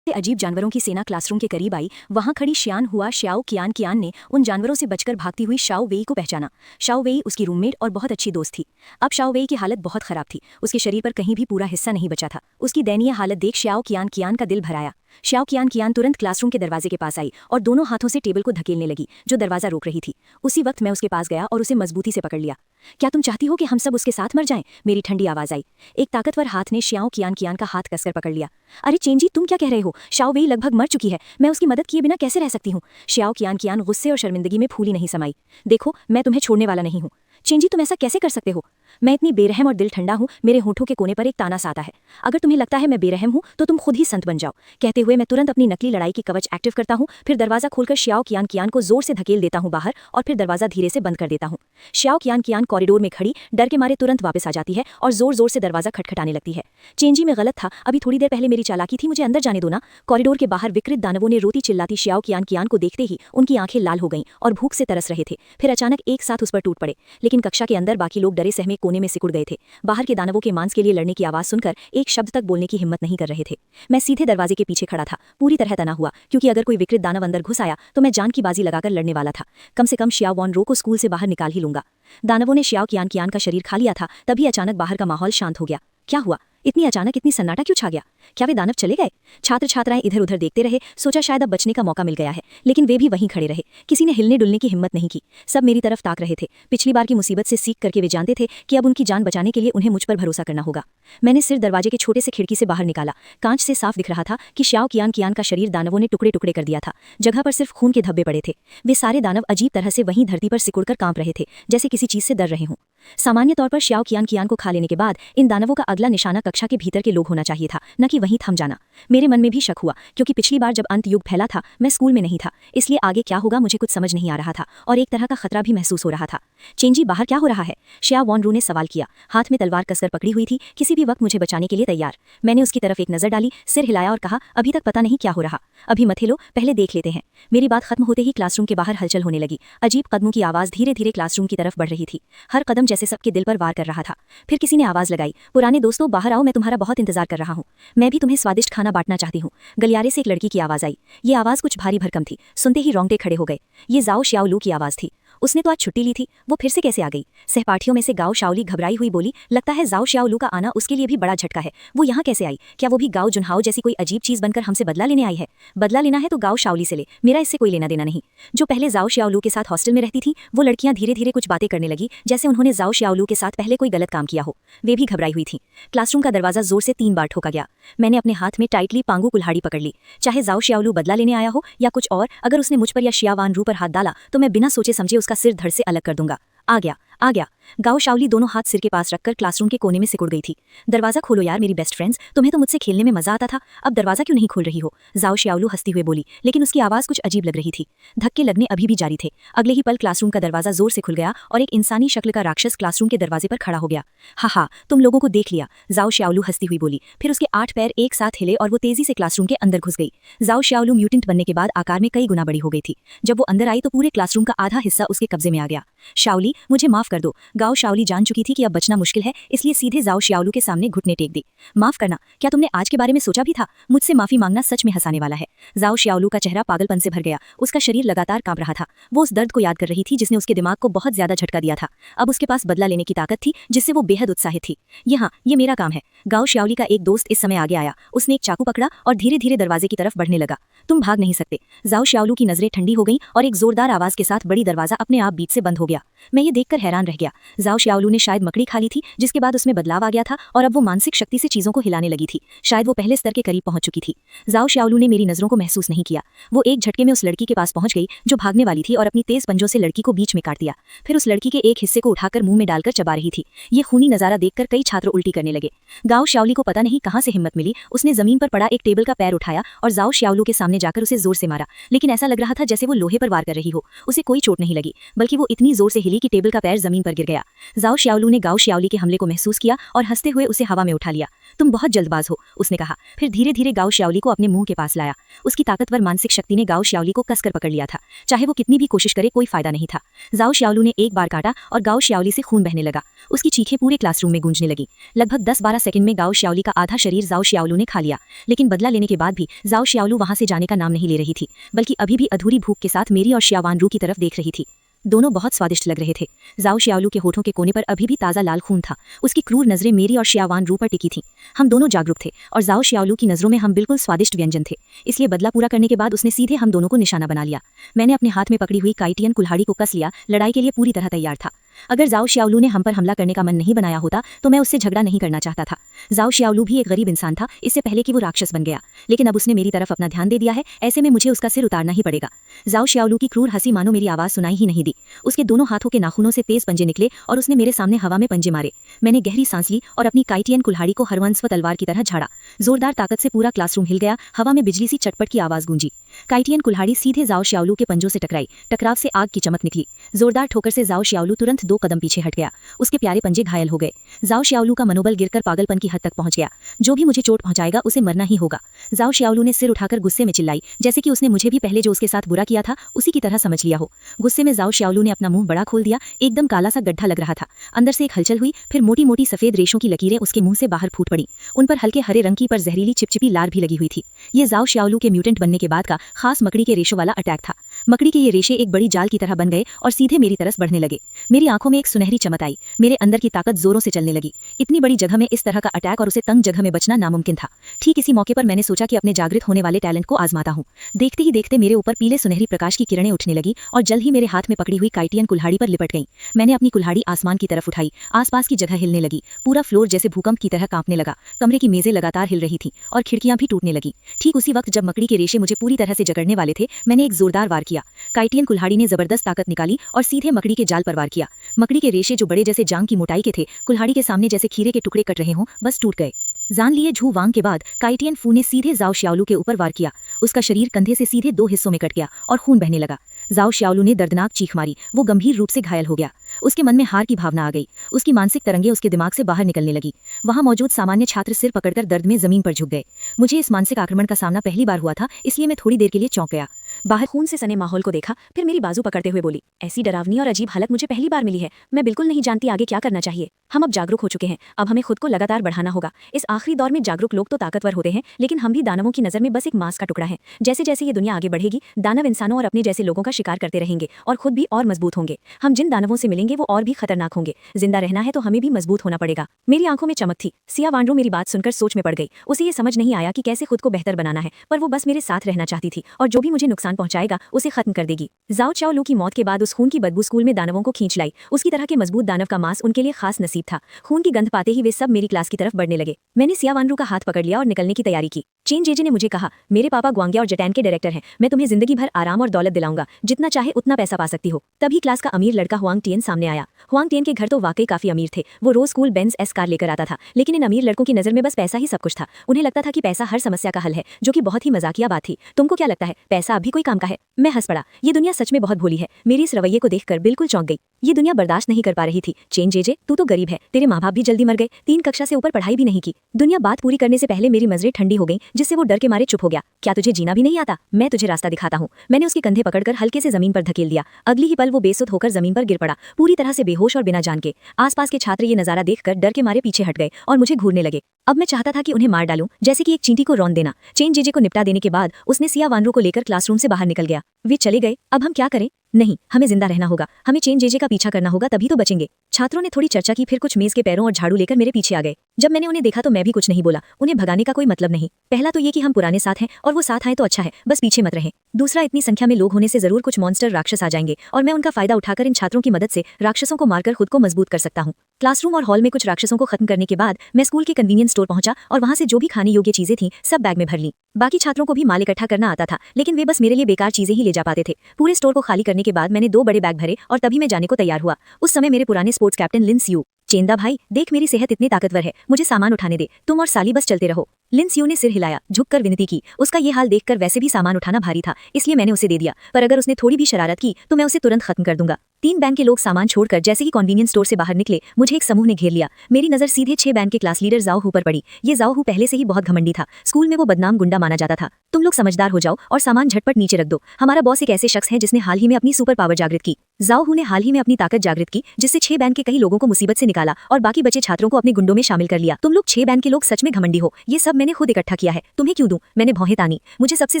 अजीब जानवरों की सेना क्लासरूम के करीब आई। वहां खड़ी श्यान हुआ श्याओ कियान कियान ने उन जानवरों से बचकर भागती हुई शाओ वेई को पहचाना। शाओ वेई उसकी रूममेट और बहुत अच्छी दोस्त थी। अब शाओ वेई की हालत बहुत खराब थी। उसके शरीर पर कहीं भी पूरा हिस्सा नहीं बचा था। उसकी दयनीय हालत देख श्याओ कियान कियान का दिल भर आया। श्याओ कियान कियान तुरंत क्लासरूम के दरवाजे के पास आई और दोनों हाथों से टेबल को धकेलने लगी जो दरवाजा रोक रही थी। उसी वक्त मैं उसके पास गया और उसे मजबूती से पकड़ लिया। क्या तुम चाहती हो कि हम सब उसके साथ मर जाएं? मेरी ठंडी आवाज आई। एक ताकतवर हाथ ने श्याओ कियान कियान का हाथ कसकर पकड़ लिया। अरे चेंजी, तुम क्या कह रहे हो? श्याओ वेई लगभग मर चुकी है, मैं उसकी मदद किए बिना कैसे रह सकती हूँ? श्याओ कियान कियान गुस्से और शर्मिंदगी में फूली नहीं समाई। देखो, मैं तुम्हें छोड़ने वाला नहीं हूँ। चेंजी, तुम ऐसा कैसे कर सकते हो? मैं इतनी बेरहम और दिल ठंडा हूँ। मेरे होठों के कोने पर एक ताना सा आता है। अगर तुम्हें लगता है मैं बेरहम हूँ तो तुम खुद ही संत बन जाओ। कहते हुए मैं तुरंत अपनी नकली लड़ाई की कवच एक्टिव करता हूँ, फिर दरवाजा खोलकर श्याओ कियान कियान को जोर से धकेल देता हूँ बाहर और फिर दरवाजा धीरे से बंद कर देता हूँ। श्याओ कियान कियान कॉरिडोर में खड़ी डर के मारे तुरंत वापस आ जाती है और जोर जोर से दरवाजा खटखटाने लगती है। चेंजी, में गलत था, अभी थोड़ी देर पहले मेरी चालाकी थी, मुझे अंदर जाने दो ना। कॉरिडोर के बाहर विकृत दानवों ने रोती चिल्लाती श्याओ कियान कियान को देखते ही उनकी आंखें लाल हो गईं और भूख से तरस रहे थे। फिर अचानक एक साथ उस पर टूट पड़े। लेकिन कक्षा के अंदर बाकी लोग डरे सहमे कोने में सिकुड़ गए थे। बाहर के दानवों के मांस के लिए लड़ने की आवाज सुनकर एक शब्द तक बोलने की हिम्मत नहीं कर रहे थे। मैं सीधे दरवाजे के पीछे खड़ा था, पूरी तरह तना हुआ, क्योंकि अगर कोई विकृत दानव अंदर घुस आया तो मैं जान की बाजी लगाकर लड़ने वाला था। कम से कम श्याओ वॉन रो को स्कूल से बाहर निकाल ही लूंगा। दानवों ने श्याओ कियान कियान का शरीर खा लिया था, तभी अचानक बाहर का माहौल शांत हो गया। क्या हुआ? इतनी अचानक इतनी सन्नाटा क्यों छा गया? क्या वे दानव चले गए? छात्र छात्राएं इधर उधर देखते रहे, सोचा शायद अब बचने का मौका मिल गया है, लेकिन वे भी वहीं खड़े रहे। किसी ने हिलने डुलने की हिम्मत नहीं की। सब मेरी तरफ ताक रहे थे। पिछली बार की मुसीबत से सीख करके वे जानते थे कि अब उनकी जान बचाने के लिए उन्हें मुझ पर भरोसा करना होगा। मैंने सिर दरवाजे के छोटे से खिड़की से बाहर निकाला। कांच से साफ दिख रहा था कि श्याओ कियान कियान का शरीर दानवों ने टुकड़े टुकड़े कर दिया था। जगह पर सिर्फ खून के धब्बे पड़े थे। वे सारे दानव अजीब तरह से वहीं धरती पर सिकुड़कर कांप रहे थे, जैसे किसी चीज से डर रहे हों। सामान्य तौर पर श्याओ कियान कियान को खा लेने के बाद इन दानवों का अगला निशाना कक्षा के भीतर के लोग होना चाहिए था, न कि वहीं थम जाना। मेरे मन में भी शक हुआ, क्योंकि पिछली बार जब अंत युग फैला था मैं स्कूल में नहीं था, इसलिए आगे क्या होगा मुझे कुछ समझ नहीं आ रहा था और एक तरह का खतरा भी महसूस हो रहा था। चेंजी, बाहर क्या हो रहा है? श्याओ वॉन रू ने सवाल किया। हाथ में तलवार कसकर पकड़ी हुई थी, किसी भी वक्त मुझे बचाने के लिए तैयार। मैंने उसकी तरफ एक नजर डाली, सिर हिलाया और कहा, अभी तक पता नहीं क्या हो रहा, अभी मत हिलो, पहले देख लेते हैं। मेरी बात खत्म होते ही क्लासरूम के बाहर हलचल होने लगी। अजीब कदमों की आवाज धीरे धीरे क्लासरूम की तरफ बढ़ रही थी। हर कदम जैसे सबके दिल पर वार कर रहा था। फिर किसी ने आवाज लगाई, पुराने दोस्तों बाहर आओ, मैं तुम्हारा बहुत इंतजार कर रहा हूँ। मैं भी तुम्हें स्वादिष्ट खाना बांटना चाहती हूँ। गलियारे से एक लड़की की आवाज आई। ये आवाज कुछ भारी भरकम थी, सुनते ही रोंगटे खड़े हो गए। ये जाओ श्याओलू की आवाज थी। उसने तो आज छुट्टी ली थी, वो फिर से कैसे आ गई? सहपाठियों में से गाओ शाओली घबराई हुई बोली, लगता है जाओ श्याओलू का आना उसके लिए भी बड़ा झटका है। वो यहाँ कैसे आई? क्या वो भी गाओ जुनहाओ जैसी कोई अजीब चीज बनकर हमसे बदला लेने आई है? बदला लेना है तो गाओ शाओली से ले, मेरा इससे कोई लेना देना नहीं। जो पहले जाओ श्याओलू के साथ हॉस्टल में रहती थी, वो लड़कियां धीरे धीरे कुछ बातें करने लगी, जैसे उन्होंने जाओ श्याओलू के साथ पहले कोई गलत काम किया हो। वे भी घबराई हुई थी। क्लासरूम का दरवाजा जोर से 3 बार ठोका गया। मैंने अपने हाथ में टाइटली पांगू कुल्हाड़ी पकड़ ली। चाहे जाओ श्याओलू बदला लेने आया हो या कुछ और, अगर उसने मुझ पर या श्या वान रू पर हाथ डाला तो मैं बिना सोचे समझे उसका सिर धड़ से अलग कर दूंगा। आ गया, आ गया। गाओ शाओली दोनों हाथ सिर के पास रखकर क्लासरूम के कोने में सिकुड़ गई थी। दरवाजा खोलो यार मेरी बेस्ट फ्रेंड्स, तुम्हें तो मुझसे खेलने में मजा आता था, अब दरवाजा क्यों नहीं खोल रही हो? जाओ श्याओलू हंसती हुए बोली, लेकिन उसकी आवाज कुछ अजीब लग रही थी। धक्के लगने अभी भी जारी थे। अगले ही पल क्लासरूम का दरवाजा जोर से खुल गया और एक इंसानी शक्ल का राक्षस क्लासरूम के दरवाजे पर खड़ा हो गया। हा, तुम लोगों को देख लिया, जाओ श्याओलू हंसती हुई बोली। फिर उसके 8 पैर एक साथ हिले और वो तेजी से क्लासरूम के अंदर घुस गई। जाओ श्याओलू म्यूटेंट बनने के बाद आकार में कई गुना बड़ी हो गई थी। जब वो अंदर आई तो पूरे क्लासरूम का आधा हिस्सा उसके कब्जे में आ गया। शाओली, मुझे माफ कर दो। गाओ शाओली जान चुकी थी कि अब बचना मुश्किल है, इसलिए सीधे जाओ श्याओलू के सामने घुटने टेक दी। माफ करना, क्या तुमने आज के बारे में सोचा भी था? मुझसे माफी मांगना सच में हंसाने वाला है। जाओ श्याओलू का चेहरा पागलपन से भर गया। उसका शरीर लगातार कांप रहा था। वो उस दर्द को याद कर रही थी जिसने उसके दिमाग को बहुत ज्यादा झटका दिया था। अब उसके पास बदला लेने की ताकत थी, जिससे वो बेहद उत्साहित थी। ये मेरा काम है। गाओ श्याओली का एक दोस्त इस समय आगे आया। उसने एक चाकू पकड़ा और धीरे धीरे दरवाजे की तरफ बढ़ने लगा। तुम भाग नहीं सकते। जाओ श्याओलू की नजरें ठंडी हो गईं और एक जोरदार आवाज के साथ बड़ी दरवाजा अपने आप बीच से बंद हो गया। मैं ये देखकर हैरान रह गया। जाओ श्याओलू ने शायद मकड़ी खा ली थी, जिसके बाद उसमें बदलाव आ गया था और अब वो मानसिक शक्ति से चीजों को हिलाने लगी थी। शायद वो पहले स्तर के करीब पहुंच चुकी थी। जाओ श्याओलू ने मेरी नजरों को महसूस नहीं किया। वो एक झटके में उस लड़की के पास पहुंच गई जो भागने वाली थी और अपनी तेज पंजों से लड़की को बीच में काट दिया। फिर उस लड़की के एक हिस्से को उठाकर मुंह में डालकर चबा रही थी। ये खूनी नजारा देखकर कई छात्र उल्टी करने लगे। गाओ श्याओली को पता नहीं कहां से हिम्मत मिली, उसने जमीन पर पड़ा एक टेबल का पैर उठाया और जाओ श्याओलू के सामने जाकर उसे जोर से मारा, लेकिन ऐसा लग रहा था जैसे वो लोहे पर वार कर रही हो। उसे कोई चोट नहीं लगी, बल्कि वो इतनी जोर से हिली कि टेबल का पैर जमीन पर गिर गया। जाओ श्याओलू ने गाओ श्याओली के हमले को महसूस किया और हंसते हुए उसे हवा में उठा लिया। तुम बहुत जल्दबाज हो, उसने कहा। फिर धीरे धीरे गाओ श्याओली को अपने मुंह के पास लाया। उसकी ताकतवर मानसिक शक्ति ने गाओ श्याओली को कसकर पकड़ लिया था। चाहे वो कितनी भी कोशिश करे, कोई फायदा नहीं था। जाओ श्याओलू ने एक बार काटा और गाओ श्याओली से खून बहने लगा। उसकी चीखें पूरे क्लासरूम में गूंजने लगी। लगभग 10-12 सेकंड में गाओ श्याओली का आधा शरीर जाओ श्याओलू ने खा लिया। लेकिन बदला लेने के बाद भी जाओ श्याओलू वहां से जाने का नाम नहीं ले रही थी, बल्कि अभी भी अधूरी भूख के साथ मेरी और श्यावान रू की तरफ देख रही थी। दोनों बहुत स्वादिष्ट लग रहे थे। जाओ शियाओलू के होठों के कोने पर अभी भी ताज़ा लाल खून था। उसकी क्रूर नज़रें मेरी और शियावान रू पर टिकी थीं। हम दोनों जागरूक थे और जाओ शियाओलू की नज़रों में हम बिल्कुल स्वादिष्ट व्यंजन थे। इसलिए बदला पूरा करने के बाद उसने सीधे हम दोनों को निशाना बना लिया। मैंने अपने हाथ में पकड़ी हुई काइटियन कुल्हाड़ी को कस लिया, लड़ाई के लिए पूरी तरह तैयार था। अगर जाओ शियाओलू ने हम पर हमला करने का मन नहीं बनाया होता तो मैं उससे झगड़ा नहीं करना चाहता था। जाओ शियाओलू भी एक गरीब इंसान था, इससे पहले कि वो राक्षस बन गया, लेकिन अब उसने मेरी तरफ अपना ध्यान दे दिया है, ऐसे में मुझे उसका सिर उतारना ही पड़ेगा। जाओ शियाओलू की क्रूर हंसी मानो मेरी आवाज़ सुनाई ही नहीं दी। उसके दोनों हाथों के नाखूनों से तेज पंजे निकले और उसने मेरे सामने हवा में पंजे मारे। मैंने गहरी सांस ली और अपनी काइटियन कुल्हाड़ी को हरवंश व तलवार की तरह झाड़ा। जोरदार ताकत से पूरा क्लासरूम हिल गया, हवा में बिजली सी चटपट की आवाज़ गूंजी। काइटियन कुल्हाड़ी सीधे जाओ शियाओलू के पंजों से टकराई। टकराव से आग की चमक निकली। जोरदार ठोकर से जाओ शियाओलू तुरंत 2 कदम पीछे हट गया। उसके प्यारे पंजे घायल हो गए। जाओ शियाओलू का मनोबल गिरकर पागलपन की हद तक पहुंच गया। जो भी मुझे चोट पहुंचाएगा उसे मरना ही होगा। जाओ शियाओलू ने सिर उठाकर गुस्से में चिल्लाई, जैसे कि उसने मुझे भी पहले जो उसके साथ बुरा किया था उसी की तरह समझ लिया हो। गुस्से में जाओ शियाओलू ने अपना मुंह बड़ा खोल दिया। एकदम काला सा गड्ढा लग रहा था। अंदर से एक हलचल हुई, फिर मोटी मोटी सफेद रेशों की लकीरें उसके मुंह से बाहर फूट पड़ी। उन पर हल्के हरे रंग की पर जहरीली चिपचिपी लार भी लगी हुई थी। ये जाओ शियाओलू के म्यूटेंट बनने के बाद का खास मकड़ी के रेशों वाला अटैक था। मकड़ी के ये रेशे एक बड़ी जाल की तरह बन गए और सीधे मेरी तरफ बढ़ने लगे। मेरी आंखों में एक सुनहरी चमक आई। मेरे अंदर की ताकत जोरों से चलने लगी। इतनी बड़ी जगह में इस तरह का अटैक और उसे तंग जगह में बचना नामुमकिन था। ठीक इसी मौके पर मैंने सोचा कि अपने जागृत होने वाले टैलेंट को आजमाता हूँ। देखते ही देखते मेरे ऊपर पीले सुनहरी प्रकाश की किरणें उठने लगी और जल्द ही मेरे हाथ में पकड़ी हुई काइटियन कुल्हाड़ी पर लिपट गई। मैंने अपनी कुल्हाड़ी आसमान की तरफ उठाई। आसपास की जगह हिलने लगी। पूरा फ्लोर जैसे भूकंप की तरह कांपने लगा। कमरे की मेजें लगातार हिल रही थीं और खिड़कियां भी टूटने लगी। ठीक उसी वक्त जब मकड़ी के रेशे मुझे पूरी तरह से जकड़ने वाले थे, मैंने एक जोरदार वार किया। काइटियन कुल्हाड़ी ने जबरदस्त ताकत निकाली और सीधे मकड़ी के जाल पर वार किया। मकड़ी के रेशे जो बड़े जैसे जांग की मोटाई के थे, कुल्हाड़ी के सामने जैसे खीरे के टुकड़े कट रहे हों, बस टूट गए। जान लिए झू वांग के बाद काइटियन फू ने सीधे जाओ शियाओलू के ऊपर वार किया। उसका शरीर कंधे से सीधे 2 हिस्सों में कट गया और खून बहने लगा। जाओ शियाओलू ने दर्दनाक चीख मारी। वो गंभीर रूप से घायल हो गया। उसके मन में हार की भावना आ गई। उसकी मानसिक तरंगें उसके दिमाग से बाहर निकलने लगी। वहां मौजूद सामान्य छात्र सिर पकड़कर दर्द में जमीन पर झुक गए। मुझे इस मानसिक आक्रमण का सामना पहली बार हुआ था, इसलिए मैं थोड़ी देर के लिए चौंक गया। बाहर खून से सने माहौल को देखा, फिर मेरी बाजू पकड़ते हुए बोली, ऐसी डरावनी और अजीब हालत मुझे पहली बार मिली है। मैं बिल्कुल नहीं जानती आगे क्या करना चाहिए। हम अब जागरूक हो चुके हैं, अब हमें खुद को लगातार बढ़ाना होगा। इस आखिरी दौर में जागरूक लोग तो ताकतवर होते हैं, लेकिन हम भी दानवों की नजर में बस एक मांस का टुकड़ा है। जैसे जैसे ये दुनिया आगे बढ़ेगी, दानव इंसानों और अपने जैसे लोगों का शिकार करते रहेंगे और खुद भी और मजबूत होंगे। हम जिन दानवों से मिलेंगे वो और भी खतरनाक होंगे। जिंदा रहना है तो हमें भी मजबूत होना पड़ेगा। मेरी आंखों में चमक थी। सिया वांड्रो मेरी बात सुनकर सोच में पड़ गई। उसे ये समझ नहीं आया कि कैसे खुद को बेहतर बनाना है, पर वो बस मेरे साथ रहना चाहती थी और जो भी मुझे नुकसान पहुंचाएगा उसे खत्म कर देगी। जाओ चाओलू की मौत के बाद उस खून की बदबू स्कूल में दानवों को खींच लाई। उसकी तरह के मजबूत दानव का मांस उनके लिए खास नसीब था। खून की गंध पाते ही वे सब मेरी क्लास की तरफ बढ़ने लगे। मैंने सिया वांड्रो का हाथ पकड़ लिया और निकलने की तैयारी की। चेन जेजे ने मुझे कहा, मेरे पापा ग्वांग्या और जटैन के डायरेक्टर हैं। मैं तुम्हें जिंदगी भर आराम और दौलत दिलाऊंगा, जितना चाहे उतना पैसा पा सकती हो। तभी क्लास का अमीर लड़का हुआंग टियन सामने आया। हुआंग टियन के घर तो वाकई काफी अमीर थे। वो रोज स्कूल बेंज एस कार लेकर आता था, लेकिन इन अमीर लड़कों की नजर में बस पैसा ही सब कुछ था। उन्हें लगता था कि पैसा हर समस्या का हल है, जो कि बहुत ही मजाकिया बात थी। तुमको क्या लगता है, पैसा अभी कोई काम का है? मैं हंस पड़ा। ये दुनिया सच में बहुत भोली है। मेरी इस रवैये को देखकर बिल्कुल चौंक गई। ये दुनिया बर्दाश्त नहीं कर पा रही थी। चेन जेजे, तू तो गरीब है, तेरे माँ बाप भी जल्दी मर गए, 3 कक्षा से ऊपर पढ़ाई भी नहीं की। दुनिया बात पूरी करने से पहले मेरी नजरें ठंडी हो गई, जिससे वो डर के मारे चुप हो गया। क्या तुझे जीना भी नहीं आता? मैं तुझे रास्ता दिखाता हूँ। मैंने उसके कंधे पकड़कर हल्के से जमीन पर धकेल दिया। अगली ही पल वो बेसुध होकर जमीन पर गिर पड़ा, पूरी तरह से बेहोश और बिना जान के। आसपास के छात्र ये नजारा देखकर डर के मारे पीछे हट गए और मुझे घूरने लगे। अब मैं चाहता था कि उन्हें मार डालूं, जैसे कि एक चींटी को रौंद देना। चेन जेजे को निपटा देने के बाद उसने सिया वांड्रो को लेकर क्लासरूम से बाहर निकल गया। वे चले गए। अब हम क्या करें? नहीं, हमें जिंदा रहना होगा। हमें चेन जेजे का पीछा करना होगा, तभी तो बचेंगे। छात्रों ने थोड़ी चर्चा की, फिर कुछ मेज के पैरों और झाड़ू लेकर मेरे पीछे आ गए। जब मैंने उन्हें देखा तो मैं भी कुछ नहीं बोला। उन्हें भगाने का कोई मतलब नहीं। पहला तो ये कि हम पुराने साथ हैं और वो साथ आए तो अच्छा है, बस पीछे मत रहें। दूसरा, इतनी संख्या में लोग होने से जरूर कुछ मॉन्स्टर राक्षस आ जाएंगे और मैं उनका फायदा उठाकर इन छात्रों की मदद से राक्षसों को मारकर खुद को मजबूत कर सकता हूँ। क्लासरूम और हॉल में कुछ राक्षसों को खत्म करने के बाद मैं स्कूल के कन्वीनियंस स्टोर पहुंचा और वहां से जो भी खाने योग्य चीजें थीं सब बैग में भर ली। बाकी छात्रों को भी माल इकट्ठा करना आता था, लेकिन वे बस मेरे लिए बेकार चीजें ही ले जा पाते थे। पूरे स्टोर को खाली करने के बाद मैंने 2 बड़े बैग भरे और तभी मैं जाने को तैयार हुआ। उस समय मेरे पुराने स्पोर्ट्स कैप्टन लिन सियू, चेंदा भाई देख मेरी सेहत इतनी ताकतवर है, मुझे सामान उठाने दे, तुम और साली बस चलते रहो। लिन सियू ने सिर हिलाया, झुककर विनती की। उसका ये हाल देखकर वैसे भी सामान उठाना भारी था, इसलिए मैंने उसे दे दिया, पर अगर उसने थोड़ी भी शरारत की तो मैं उसे तुरंत खत्म कर दूंगा। 3 बैंक के लोग सामान छोड़कर जैसे ही कन्वीनियंस स्टोर से बाहर निकले, मुझे एक समूह ने घेर लिया। मेरी नजर सीधे 6 बैंक के क्लास लीडर जाओ हू पर पड़ी। ये जाओ हू पहले से ही बहुत घमंडी था। स्कूल में वो बदनाम गुंडा माना जाता था। तुम लोग समझदार हो जाओ और सामान झटपट नीचे रख दो। हमारा बॉस एक ऐसे शख्स है जिसने हाल ही में अपनी सुपर पावर जागृत की। जाओ हू ने हाल ही में अपनी ताकत जागृत की, जिससे 6 बैंड के कई लोगों को मुसीबत से निकाला और बाकी बचे छात्रों को अपने गुंडों में शामिल कर लिया। तुम लोग 6 बैंड के लोग सच में घमंडी हो। ये सब मैंने खुद इकट्ठा किया है, तुम्हें क्यों दूं? मैंने भौहें तानी। मुझे सबसे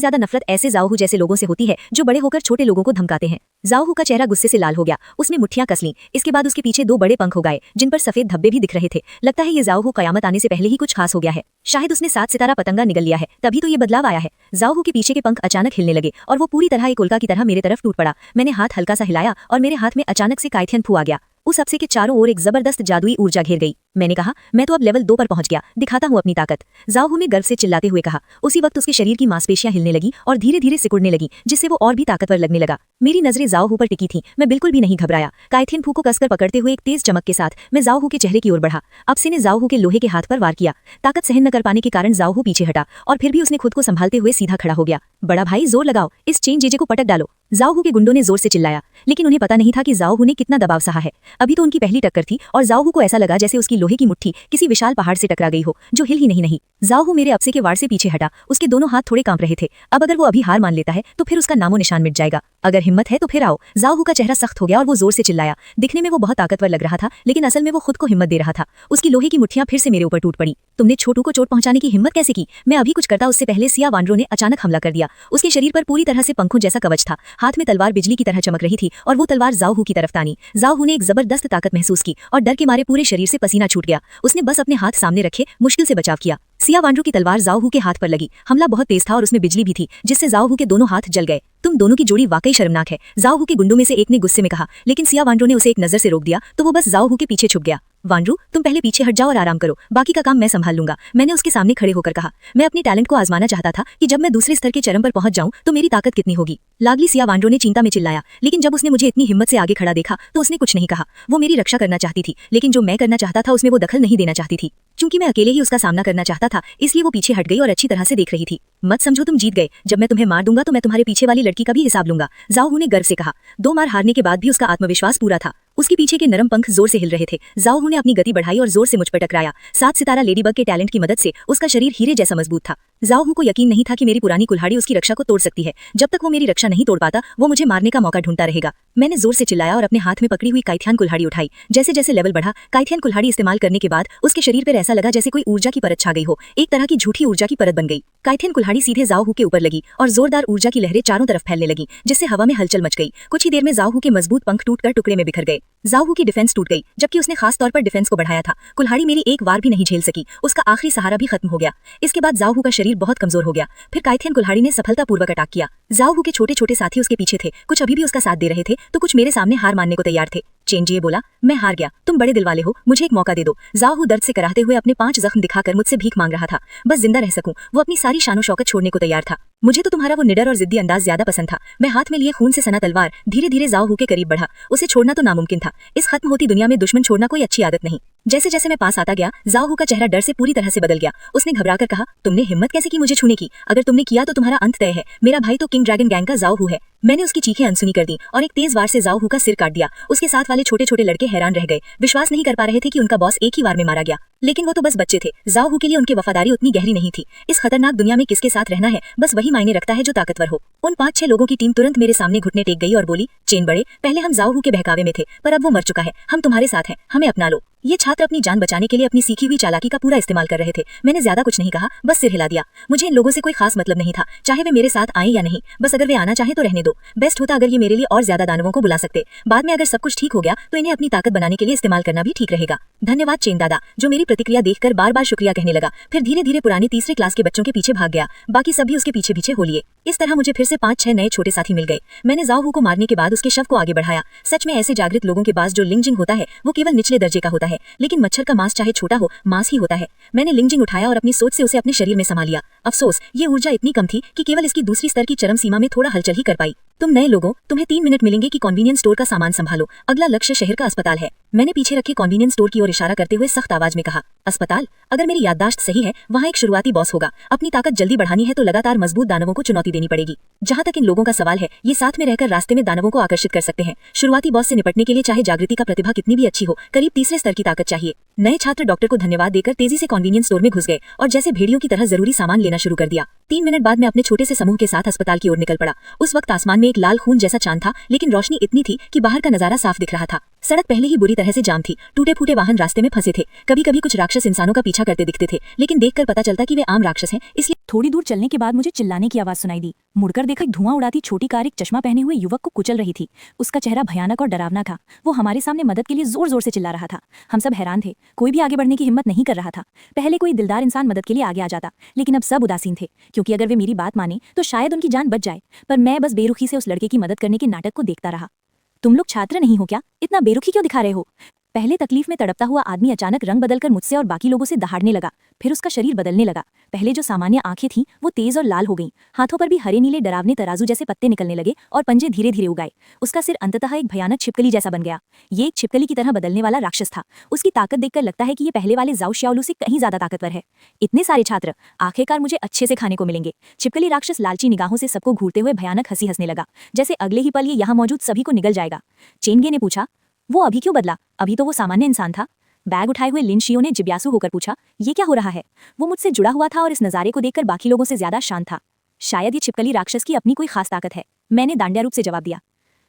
ज्यादा नफरत ऐसे जाओ हू जैसे लोगों से होती है जो बड़े होकर छोटे लोगों को धमकाते हैं। जाओ हू का चेहरा गुस्से से लाल हो गया, उसने मुट्ठियां कस लीं। इसके बाद उसके पीछे 2 बड़े पंख हो गए जिन पर सफेद धब्बे भी दिख रहे थे। लगता है ये जाओ हू कयामत आने से पहले ही कुछ खास हो गया है। शायद उसने 7 सितारा पतंगा निगल लिया है, तभी तो ये बदलाव आया है। जाओ हू के पीछे के पंख अचानक हिलने लगे और वो पूरी तरह एक उल्का की तरह मेरे तरफ टूट पड़ा। मैंने हाथ हल्का सा हिलाया और मेरे हाथ में अचानक से काइथियन फू आ गया। उस हफ्से के चारों ओर एक जबरदस्त जादुई ऊर्जा घेर गई। मैंने कहा, मैं तो अब लेवल 2 पर पहुंच गया, दिखाता हूं अपनी ताकत। जाओ हू ने गर्व से चिल्लाते हुए कहा। उसी वक्त उसके शरीर की मांसपेशियां हिलने लगी और धीरे धीरे सिकुड़ने लगी, जिससे वो और भी ताकतवर लगने लगा। मेरी नजरें जाओ हू पर टिकी थीं। मैं बिल्कुल भी नहीं घबराया। काइथियन फू को कसकर पकड़ते हुए एक तेज चमक के साथ मैं जाओ हू के चेहरे की ओर बढ़ा। अब से ने जाओ हू के लोहे के हाथ पर वार किया। ताकत सहन न कर पाने के कारण जाओ हू पीछे हटा और फिर भी उसने खुद को संभालते हुए सीधा खड़ा हो गया। बड़ा भाई, जोर लगाओ, इस चेन जेजे को पटक डालो। जाओ हू के गुंडों ने जोर से चिल्लाया, लेकिन उन्हें पता नहीं था कि जाओ हू ने कितना दबाव सहा है। अभी तो उनकी पहली टक्कर थी और जाओ हू को ऐसा लगा जैसे उसकी लोहे की मुट्ठी किसी विशाल पहाड़ से टकरा गई हो जो हिल ही नहीं। जाओ हू मेरे अपसे के वार से पीछे हटा। उसके दोनों हाथ थोड़े कांप रहे थे। अब अगर वो अभी हार मान लेता है तो फिर उसका नामो निशान मिट जाएगा। अगर हिम्मत है तो फिर आओ। जाओ हू का चेहरा सख्त हो गया और वो जोर से चिल्लाया। दिखने में वो बहुत ताकतवर लग रहा था, लेकिन असल में वो खुद को हिम्मत दे रहा था। उसकी लोहे की मुट्ठियां फिर से मेरे ऊपर टूट पड़ी। तुमने छोटू को चोट पहुंचाने की हिम्मत कैसे की? मैं अभी कुछ करता उससे पहले सिया वांड्रो ने अचानक हमला कर दिया। उसके शरीर पर पूरी तरह से पंखों जैसा कवच था। हाथ में तलवार बिजली की तरह चमक रही थी और वो तलवार जाओ हू की तरफ तानी। जाओ हू ने एक जबरदस्त ताकत महसूस की और डर के मारे पूरे शरीर से पसीना छूट गया। उसने बस अपने हाथ सामने रखे मुश्किल से बचाव किया। सिया वांड्रो की तलवार जाओ हू के हाथ पर लगी। हमला बहुत तेज था और उसमें बिजली भी थी, जिससे जाओ हू के दोनों हाथ जल गए। तुम दोनों की जोड़ी वाकई शर्मनाक है, जाओ हू के गुंडों में से एक ने गुस्से में कहा, लेकिन सिया वांड्रो ने उसे एक नजर से रोक दिया तो वो बस जाओ हू के पीछे छुप गया। वांड्रू, तुम पहले पीछे हट जाओ और आराम करो, बाकी का काम मैं संभाल लूंगा, मैंने उसके सामने खड़े होकर कहा। मैं अपने टैलेंट को आजमाना चाहता था कि जब मैं दूसरे स्तर के चरम पर पहुंच जाऊं तो मेरी ताकत कितनी होगी। लागली सिया वांड्रो ने चिंता में चिल्लाया, लेकिन जब उसने मुझे इतनी हिम्मत से आगे खड़ा देखा तो उसने कुछ नहीं कहा। वो मेरी रक्षा करना चाहती थी, लेकिन जो मैं करना चाहता था उसमें वो दखल नहीं देना चाहती थी। क्योंकि मैं अकेले ही उसका सामना करना चाहता था, इसलिए वो पीछे हट गई और अच्छी तरह से देख रही थी। मत समझो तुम जीत गए, जब मैं तुम्हें मार दूंगा तो मैं तुम्हारे पीछे वाली लड़की का भी हिसाब लूंगा, जाओ हू ने गर्व से कहा। 2 मार हारने के बाद भी उसका आत्मविश्वास पूरा था। उसके पीछे के नरम पंख जोर से हिल रहे थे। जाओ हू ने अपनी गति बढ़ाई और जोर से मुझ पर टकराया। 7 सितारा लेडीबग के टैलेंट की मदद से उसका शरीर हीरे जैसा मजबूत था। जाओ हू को यकीन नहीं था कि मेरी पुरानी कुल्हाड़ी उसकी रक्षा को तोड़ सकती है। जब तक वो मेरी रक्षा नहीं तोड़ पाता वो मुझे मारने का मौका ढूंढता रहेगा। मैंने जोर से चिल्लाया और अपने हाथ में पकड़ी हुई काइथियन कुल्हाड़ी उठाई। जैसे जैसे लेवल बढ़ा, काइथियन कुल्हाड़ी इस्तेमाल करने के बाद उसके शरीर पर ऐसा लगा जैसे कोई ऊर्जा की परत छा गई हो, एक तरह की झूठी ऊर्जा की परत बन गई। काइथियन कुल्हाड़ी सीधे जाओ हू के ऊपर लगी और जोरदार ऊर्जा की लहरें चारों तरफ फैलने लगी, जिससे हवा में हलचल मच गई। कुछ ही देर में जाओ हू के मजबूत पंख टूटकर टुकड़े में बिखर गए। जाओ हू की डिफेंस टूट गई, जबकि उसने खास तौर पर डिफेंस को बढ़ाया था। कुल्हाड़ी मेरी एक वार भी नहीं झेल सकी, उसका आखिरी सहारा भी खत्म हो गया। इसके बाद जाओ हू का शरीर बहुत कमजोर हो गया। फिर काइथियन कुल्हाड़ी ने सफलतापूर्वक अटैक किया। जाओ हू के छोटे छोटे साथी उसके पीछे थे, कुछ अभी भी उसका साथ दे रहे थे तो कुछ मेरे सामने हार मानने को तैयार थे। चेनजिए बोला, मैं हार गया, तुम बड़े दिल वाले हो, मुझे एक मौका दे दो। जाओ हू दर्द से कराहते हुए अपने 5 जख्म दिखाकर मुझसे भीख मांग रहा था, बस जिंदा रह सकूं। वो अपनी सारी शानो शौकत छोड़ने को तैयार था। मुझे तो तुम्हारा वो निडर और जिद्दी अंदाज ज्यादा पसंद था। मैं हाथ में लिए खून से सना तलवार धीरे धीरे जाओ हू के करीब बढ़ा। उसे छोड़ना तो नामुमकिन था। इस खत्म होती दुनिया में दुश्मन छोड़ना कोई अच्छी आदत नहीं। जैसे जैसे मैं पास आता गया, जाओ हू का चेहरा डर से पूरी तरह से बदल गया। उसने घबराकर कहा, तुमने हिम्मत कैसे की मुझे छूने की? अगर तुमने किया तो तुम्हारा अंत तय है। मेरा भाई तो किंग ड्रैगन गैंग का जाओ हू है। मैंने उसकी चीखें अनसुनी कर दी और एक तेज वार से जाओ हू का सिर काट दिया। उसके साथ वाले छोटे छोटे लड़के हैरान रह गए, विश्वास नहीं कर पा रहे थे कि उनका बॉस एक ही वार में मारा गया। लेकिन वो तो बस बच्चे थे। जाओ हू के लिए उनकी वफादारी उतनी गहरी नहीं थी। इस खतरनाक दुनिया में किसके साथ रहना है, बस वही मायने रखता है जो ताकतवर हो। उन 5-6 लोगों की टीम तुरंत मेरे सामने घुटने टेक गई और बोली, चेन बड़े, पहले हम जाओ हू के बहकावे में थे, पर अब वो मर चुका है, हम तुम्हारे साथ हैं, हमें अपना लो। ये छात्र अपनी जान बचाने के लिए अपनी सीखी हुई चालाकी का पूरा इस्तेमाल कर रहे थे। मैंने ज्यादा कुछ नहीं कहा, बस सिर हिला दिया। मुझे इन लोगों से कोई खास मतलब नहीं था, चाहे वे मेरे साथ आए या नहीं, बस अगर वे आना चाहे तो रहने दो। बेस्ट होता अगर ये मेरे लिए और ज्यादा दानवों को बुला सकते। बाद में अगर सब कुछ ठीक हो गया तो इन्हें अपनी ताकत बनाने के लिए इस्तेमाल करना भी ठीक रहेगा। धन्यवाद चेन दादा, जो मेरी प्रतिक्रिया देखकर बार बार शुक्रिया कहने लगा। फिर धीरे धीरे पुराने तीसरे क्लास के बच्चों के पीछे भाग गया। बाकी सब भी उसके पीछे पीछे हो लिए। इस तरह मुझे फिर से 5-6 नए छोटे साथी मिल गए। मैंने जाओ हू को मारने के बाद उसके शव को आगे बढ़ाया। सच में ऐसे जागृत लोगों के पास जो लिंगजिंग होता है वो केवल निचले दर्जे का होता है, लेकिन मच्छर का मांस चाहे छोटा हो, मांस ही होता है। मैंने लिंगजिंग उठाया और अपनी सोच से उसे अपने शरीर में समा लिया। अफसोस, ये ऊर्जा इतनी कम थी कि केवल इसकी दूसरी स्तर की चरम सीमा में थोड़ा हलचल ही कर पाई। तुम नए लोगों, तुम्हें 3 मिनट मिलेंगे कि कन्वीनियंस स्टोर का सामान संभालो। अगला लक्ष्य शहर का अस्पताल है। मैंने पीछे रखे कन्वीनियंस स्टोर की ओर इशारा करते हुए सख्त आवाज में कहा, अस्पताल। अगर मेरी याददाश्त सही है, वहाँ एक शुरुआती बॉस होगा। अपनी ताकत जल्दी बढ़ानी है तो लगातार मजबूत दानवों को चुनौती देनी पड़ेगी। जहाँ तक इन लोगों का सवाल है, ये साथ में रहकर रास्ते में दानवों को आकर्षित कर सकते हैं। शुरुआती बॉस से निपटने के लिए चाहे जागृति का प्रतिभा कितनी भी अच्छी हो, करीब तीसरे स्तर की ताकत चाहिए। नए छात्र डॉक्टर को धन्यवाद देकर तेजी से कन्वीनियंस स्टोर में घुस गए और जैसे भेड़ियों की तरह जरूरी सामान लेना शुरू कर दिया। 3 मिनट बाद मैं अपने छोटे से समूह के साथ अस्पताल की ओर निकल पड़ा। उस वक्त आसमान में एक लाल खून जैसा चांद था, लेकिन रोशनी इतनी थी कि बाहर का नजारा साफ दिख रहा था। सड़क पहले ही बुरी तरह से जाम थी, टूटे फूटे वाहन रास्ते में फंसे थे। कभी कभी कुछ राक्षस इंसानों का पीछा करते दिखते थे, लेकिन देखकर पता चलता कि वे आम राक्षस हैं। इसलिए थोड़ी दूर चलने के बाद मुझे चिल्लाने की आवाज सुनाई दी। मुड़कर देखा, एक धुआं उड़ाती छोटी कार एक चश्मा पहने हुए युवक को कुचल रही थी। उसका चेहरा भयानक और डरावना था। वो हमारे सामने मदद के लिए जोर जोर से चिल्ला रहा था। हम सब हैरान थे, कोई भी आगे बढ़ने की हिम्मत नहीं कर रहा था। पहले कोई दिलदार इंसान मदद के लिए आगे आ जाता, लेकिन अब सब उदासीन थे, क्योंकि अगर वे मेरी बात माने तो शायद उनकी जान बच जाए। पर मैं बस बेरुखी से उस लड़के की मदद करने के नाटक को देखता रहा। तुम लोग छात्र नहीं हो क्या? इतना बेरुखी क्यों दिखा रहे हो? पहले तकलीफ में तड़पता हुआ आदमी अचानक रंग बदलकर मुझसे और बाकी लोगों से दहाड़ने लगा। फिर उसका शरीर बदलने लगा। पहले जो सामान्य आंखें थीं वो तेज और लाल हो गईं। हाथों पर भी हरे नीले डरावने तराजू जैसे पत्ते निकलने लगे और पंजे धीरे धीरे उगाए। उसका सिर अंततः एक भयानक छिपकली जैसा बन गया। ये एक छिपकली की तरह बदलने वाला राक्षस था। उसकी ताकत देखकर लगता है कि ये पहले वाले जाओ श्याओलू से कहीं ज्यादा ताकतवर है। इतने सारे छात्र, आखिरकार मुझे अच्छे से खाने को मिलेंगे। छिपकली राक्षस लालची निगाहों से सबको घूरते हुए भयानक हंसी हंसने लगा, जैसे अगले ही पल ये यहाँ मौजूद सभी को निगल जाएगा। चेंगे ने पूछा, वो अभी क्यों बदला? अभी तो वो सामान्य इंसान था। बैग उठाए हुए लिन शियो ने जिज्ञासु होकर पूछा, ये क्या हो रहा है? वो मुझसे जुड़ा हुआ था और इस नज़ारे को देखकर बाकी लोगों से ज्यादा शांत था। शायद ये छिपकली राक्षस की अपनी कोई खास ताकत है, मैंने दांडिया रूप से जवाब दिया।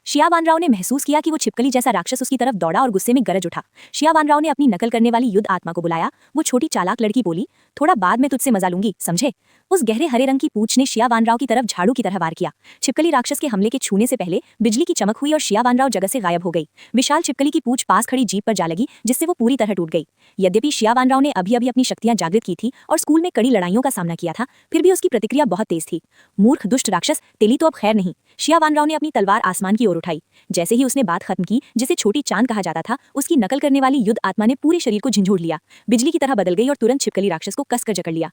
शिया वानराव ने महसूस किया कि वो छिपकली जैसा राक्षस उसकी तरफ दौड़ा और गुस्से में गरज उठा। शिया वानराव ने अपनी नकल करने वाली युद्ध आत्मा को बुलाया। वो छोटी चालाक लड़की बोली, थोड़ा बाद में तुझसे मजा लूंगी, समझे? उस गहरे हरे रंग की पूंछ ने शिया वानराव की तरफ झाड़ू की तरह वार किया। छिपकली राक्षस के हमले के छूने से पहले बिजली की चमक हुई और शिया वानराव जगह से गायब हो गई। विशाल छिपकली की पूंछ पास खड़ी जीप पर जा लगी, जिससे वो पूरी तरह टूट गई। यद्यपि शिया वानराव ने अभी अभी अपनी शक्तियां जागृत की थी और स्कूल में कड़ी लड़ाइयों का सामना किया था, फिर भी उसकी प्रतिक्रिया बहुत तेज थी। मूर्ख दुष्ट राक्षस, तेली तो अब खैर नहीं। शिया वानराव ने अपनी तलवार आसमान की ओर उठाई। जैसे ही उसने बात खत्म की, जिसे छोटी चांद कहा जाता था, उसकी नकल करने वाली युद्ध आत्मा ने पूरे शरीर को झंझोड़ लिया, बिजली की तरह बदल गई और तुरंत छिपकली राक्षस को कसकर जकड़ लिया।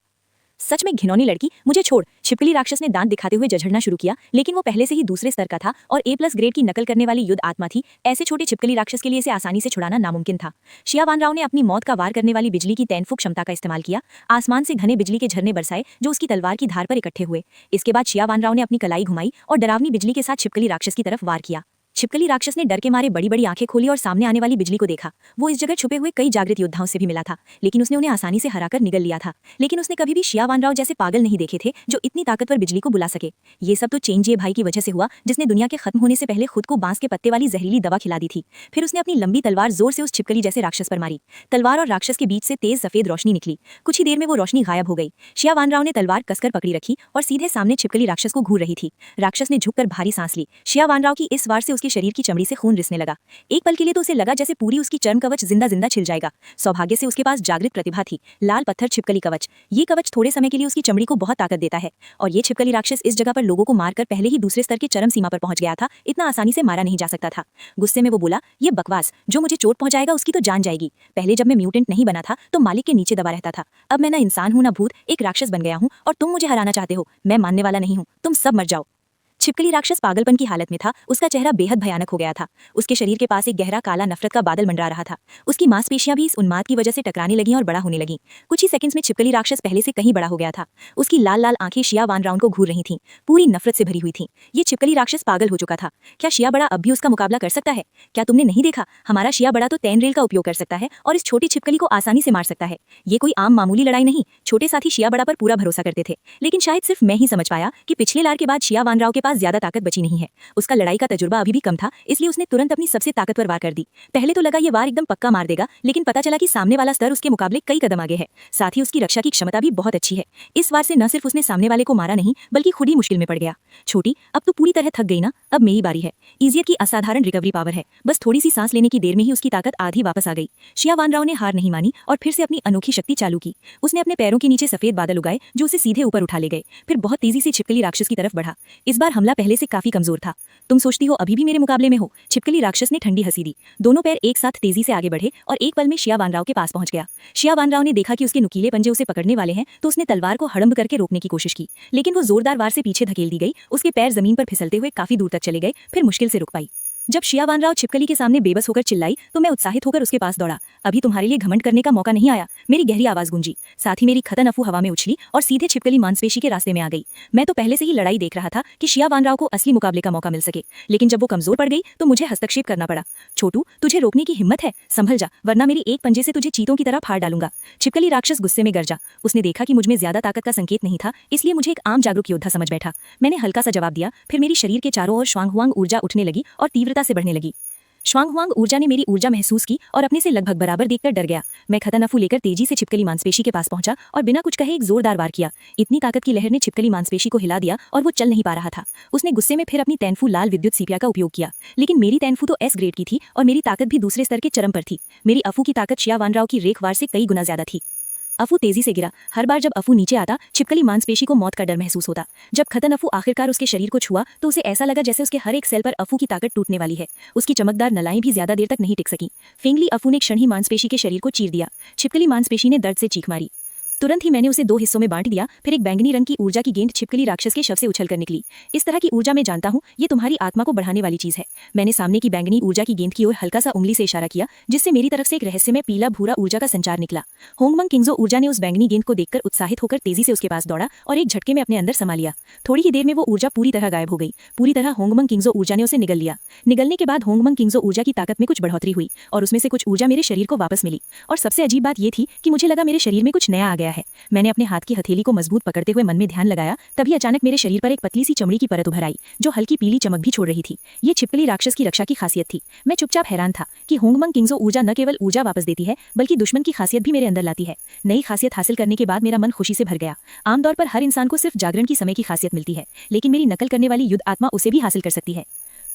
सच में घिनौनी लड़की, मुझे छोड़। छिपकली राक्षस ने दांत दिखाते हुए झगड़ना शुरू किया, लेकिन वो पहले से ही दूसरे स्तर का था और A+ ग्रेड की नकल करने वाली युद्ध आत्मा थी। ऐसे छोटे छिपकली राक्षस के लिए इसे आसानी से छुड़ाना नामुमकिन था। शिया वानराव ने अपनी मौत का वार करने वाली बिजली की तैनफुक क्षमता का इस्तेमाल किया। आसमान से घने बिजली के झरने बरसाए जो उसकी तलवार की धार पर इकट्ठे हुए। इसके बाद शिया वानराव ने अपनी कलाई घुमाई और डरावनी बिजली के साथ छिपकली राक्षस की तरफ वार किया। छिपकली राक्षस ने डर के मारे बड़ी बड़ी आंखें खोली और सामने आने वाली बिजली को देखा। वो इस जगह छुपे हुए कई जागृत योद्धाओं से भी मिला था, लेकिन उसने उन्हें आसानी से हराकर निगल लिया था। लेकिन उसने कभी भी शिया वानराव जैसे पागल नहीं देखे थे जो इतनी ताकतवर बिजली को बुला सके। ये सब तो चेंजिए भाई की वजह से हुआ, जिसने दुनिया के खत्म होने से पहले खुद को बांस के पत्ते वाली जहरीली दवा खिला दी थी। फिर उसने अपनी लंबी तलवार जोर से उस छिपकली जैसे राक्षस पर मारी। तलवार और राक्षस के बीच से तेज सफेद रोशनी निकली। कुछ ही देर में वो रोशनी गायब हो गई। शिया वानराव ने तलवार कसकर पकड़ी रखी और सीधे सामने छिपकली राक्षस को घूर रही थी। राक्षस ने झुककर भारी सांस ली। शिया वानराव की इस वार से उसके शरीर की चमड़ी से खून रिसने लगा। एक पल के लिए तो उसे लगा जैसे पूरी उसकी चर्म कवच जिंदा जिंदा छिल जाएगा। सौभाग्य से उसके पास जागृत प्रतिभा थी, लाल पत्थर छिपकली कवच। ये कवच थोड़े समय के लिए उसकी चमड़ी को बहुत ताकत देता है और ये छिपकली राक्षस इस जगह पर लोगों को मारकर पहले ही दूसरे स्तर की चरम सीमा पर पहुंच गया था। इतना आसानी से मारा नहीं जा सकता था। गुस्से में वो बोला, ये बकवास, जो मुझे चोट पहुंचाएगा उसकी तो जान जाएगी। पहले जब मैं म्यूटेंट नहीं बना था तो मालिक के नीचे दबा रहता था। अब मैं ना इंसान हूं ना भूत, एक राक्षस बन गया हूं और तुम मुझे हराना चाहते हो। मैं मानने वाला नहीं हूं, तुम सब मर जाओ। छिपकली राक्षस पागलपन की हालत में था। उसका चेहरा बेहद भयानक हो गया था। उसके शरीर के पास एक गहरा काला नफरत का बादल मंडरा रहा था। उसकी मांसपेशियां भी इस उन्माद की वजह से टकराने लगीं और बड़ा होने लगीं। कुछ ही सेकंड्स में छिपकली राक्षस पहले से कहीं बड़ा हो गया था। उसकी लाल लाल आंखें शिया वानराव को घूर रही थीं, पूरी नफरत से भरी हुई थीं। ये छिपकली राक्षस पागल हो चुका था। क्या शिया बड़ा अब भी उसका मुकाबला कर सकता है? क्या तुमने नहीं देखा? हमारा शिया बड़ा तो तैन रेल का उपयोग कर सकता है और इस छोटी छिपकली को आसानी से मार सकता है। ये कोई आम मामूली लड़ाई नहीं। छोटे साथी शिया बड़ा पर पूरा भरोसा करते थे, लेकिन शायद सिर्फ मैं ही समझ पाया कि पिछले लार के बाद शिया वानराव के पास ज्यादा ताकत बची नहीं है। उसका लड़ाई का तजुर्बा अभी भी कम था, इसलिए उसने तुरंत अपनी सबसे ताकतवर वार कर दी। पहले तो लगा ये वार एकदम पक्का मार देगा, लेकिन पता चला कि सामने वाला स्तर उसके मुकाबले कई कदम आगे है। साथ ही उसकी रक्षा की क्षमता भी बहुत अच्छी है। इस वार से न सिर्फ उसने सामने वाले को मारा नहीं, बल्कि खुद ही मुश्किल में पड़ गया। छोटी, अब तो पूरी तरह थक गई ना? अब मेरी बारी है। इजियत की असाधारण रिकवरी पावर है। बस थोड़ी सी सांस लेने की देर में ही उसकी ताकत आधी वापस आ गई। शिया वानराव ने हार नहीं मानी और फिर से अपनी अनोखी शक्ति चालू की। उसने अपने पैरों के नीचे सफेद बादल उगाए जो उसे सीधे ऊपर उठा ले गए। फिर बहुत तेजी से छिपकली राक्षस की तरफ बढ़ा। इस बार हमला पहले से काफी कमजोर था। तुम सोचती हो अभी भी मेरे मुकाबले में हो? छिपकली राक्षस ने ठंडी हंसी दी। दोनों पैर एक साथ तेजी से आगे बढ़े और एक पल में शिया वानराव के पास पहुंच गया। शिया वानराव ने देखा कि उसके नुकीले पंजे उसे पकड़ने वाले हैं, तो उसने तलवार को हड़म्ब करके रोकने की कोशिश की, लेकिन वो जोरदार वार से पीछे धकेल दी गई। उसके पैर जमीन पर फिसलते हुए काफी दूर तक चले गए, फिर मुश्किल से रुक पाई। जब शियावान राव छिपकली के सामने बेबस होकर चिल्लाई तो मैं उत्साहित होकर उसके पास दौड़ा। अभी तुम्हारे लिए घमंड करने का मौका नहीं आया, मेरी गहरी आवाज गूंजी। साथ ही मेरी खतन अफू हवा में उछली और सीधे छिपकली मांसपेशी के रास्ते में आ गई। मैं तो पहले से ही लड़ाई देख रहा था कि शियावान राव को असली मुकाबले का मौका मिल सके, लेकिन जब वो कमजोर पड़ गई तो मुझे हस्तक्षेप करना पड़ा। छोटू, तुझे रोकने की हिम्मत है? संभल जा, वरना मेरी एक पंजे से तुझे चीतों की तरह फाड़ डालूंगा। छिपकली राक्षस गुस्से में गरजा। उसने देखा कि मुझमें ज्यादा ताकत का संकेत नहीं था, इसलिए मुझे एक आम जागरूक योद्धा समझ बैठा। मैंने हल्का सा जवाब दिया, फिर मेरी शरीर के चारों ओर श्वांगहुआंग ऊर्जा उठने लगी और तीव्रता से बढ़ने लगी। श्वांगहुआंग ऊर्जा ने मेरी ऊर्जा महसूस की और अपने से लगभग बराबर देखकर डर गया। मैं खतनफू लेकर तेजी से छिपकली मांसपेशी के पास पहुंचा और बिना कुछ कहे एक जोरदार वार किया। इतनी ताकत की लहर ने छिपकली मांसपेशी को हिला दिया और वो चल नहीं पा रहा था। उसने गुस्से में फिर अपनी तैनफू लाल विद्युत सीपिया का उपयोग किया, लेकिन मेरी तैनफू तो एस ग्रेड की थी और मेरी ताकत भी दूसरे स्तर के चरम पर थी। मेरी अफू की ताकत शियावान राव की रेख वार से कई गुना ज्यादा थी। अफू तेजी से गिरा। हर बार जब अफू नीचे आता, छिपकली मांसपेशी को मौत का डर महसूस होता। जब खतन अफू आखिरकार उसके शरीर को छुआ तो उसे ऐसा लगा जैसे उसके हर एक सेल पर अफू की ताकत टूटने वाली है। उसकी चमकदार नलाएं भी ज्यादा देर तक नहीं टिक सकी। फेंगली अफू ने क्षण ही मांसपेशी के शरीर को चीर दिया। छिपकली मांसपेशी ने दर्द से चीख मारी। तुरंत ही मैंने उसे 2 हिस्सों में बांट दिया। फिर एक बैंगनी रंग की ऊर्जा की गेंद छिपकली राक्षस के शव से उछलकर निकली। इस तरह की ऊर्जा मैं जानता हूँ, ये तुम्हारी आत्मा को बढ़ाने वाली चीज है। मैंने सामने की बैंगनी ऊर्जा की गेंद की ओर हल्का सा उंगली से इशारा किया, जिससे मेरी तरफ से एक रहस्यमय पीला भूरा ऊर्जा का संचार निकला। होंगमंग किंगजो ऊर्जा ने उस बैंगनी गेंद को देखकर उत्साहित होकर तेजी से उसके पास दौड़ा और एक झटके में अपने अंदर समा लिया। थोड़ी ही देर में वो ऊर्जा पूरी तरह गायब हो गई। पूरी तरह होंगमंग किंगजो ऊर्जा ने उसे निगल लिया। निगलने के बाद होंगमंग किंगजो ऊर्जा की ताकत में कुछ बढ़ोतरी हुई और उसमें से कुछ ऊर्जा मेरे शरीर को वापस मिली। और सबसे अजीब बात यह थी कि मुझे लगा मेरे शरीर में कुछ नया आ गया है। मैंने अपने हाथ की हथेली को मजबूत पकड़ते हुए मन में ध्यान लगाया, तभी अचानक मेरे शरीर पर एक पतली सी चमड़ी की परत उभर आई, जो हल्की पीली चमक भी छोड़ रही थी। ये छिपकली राक्षस की रक्षा की खासियत थी। मैं चुपचाप हैरान था कि होंगमंग किंगजो ऊर्जा न केवल ऊर्जा वापस देती है, बल्कि दुश्मन की खासियत भी मेरे अंदर लाती है। नई खासियत हासिल करने के बाद मेरा मन खुशी से भर गया। आमतौर पर हर इंसान को सिर्फ जागरण की समय की खासियत मिलती है, लेकिन मेरी नकल करने वाली युद्ध आत्मा उसे भी हासिल कर सकती है।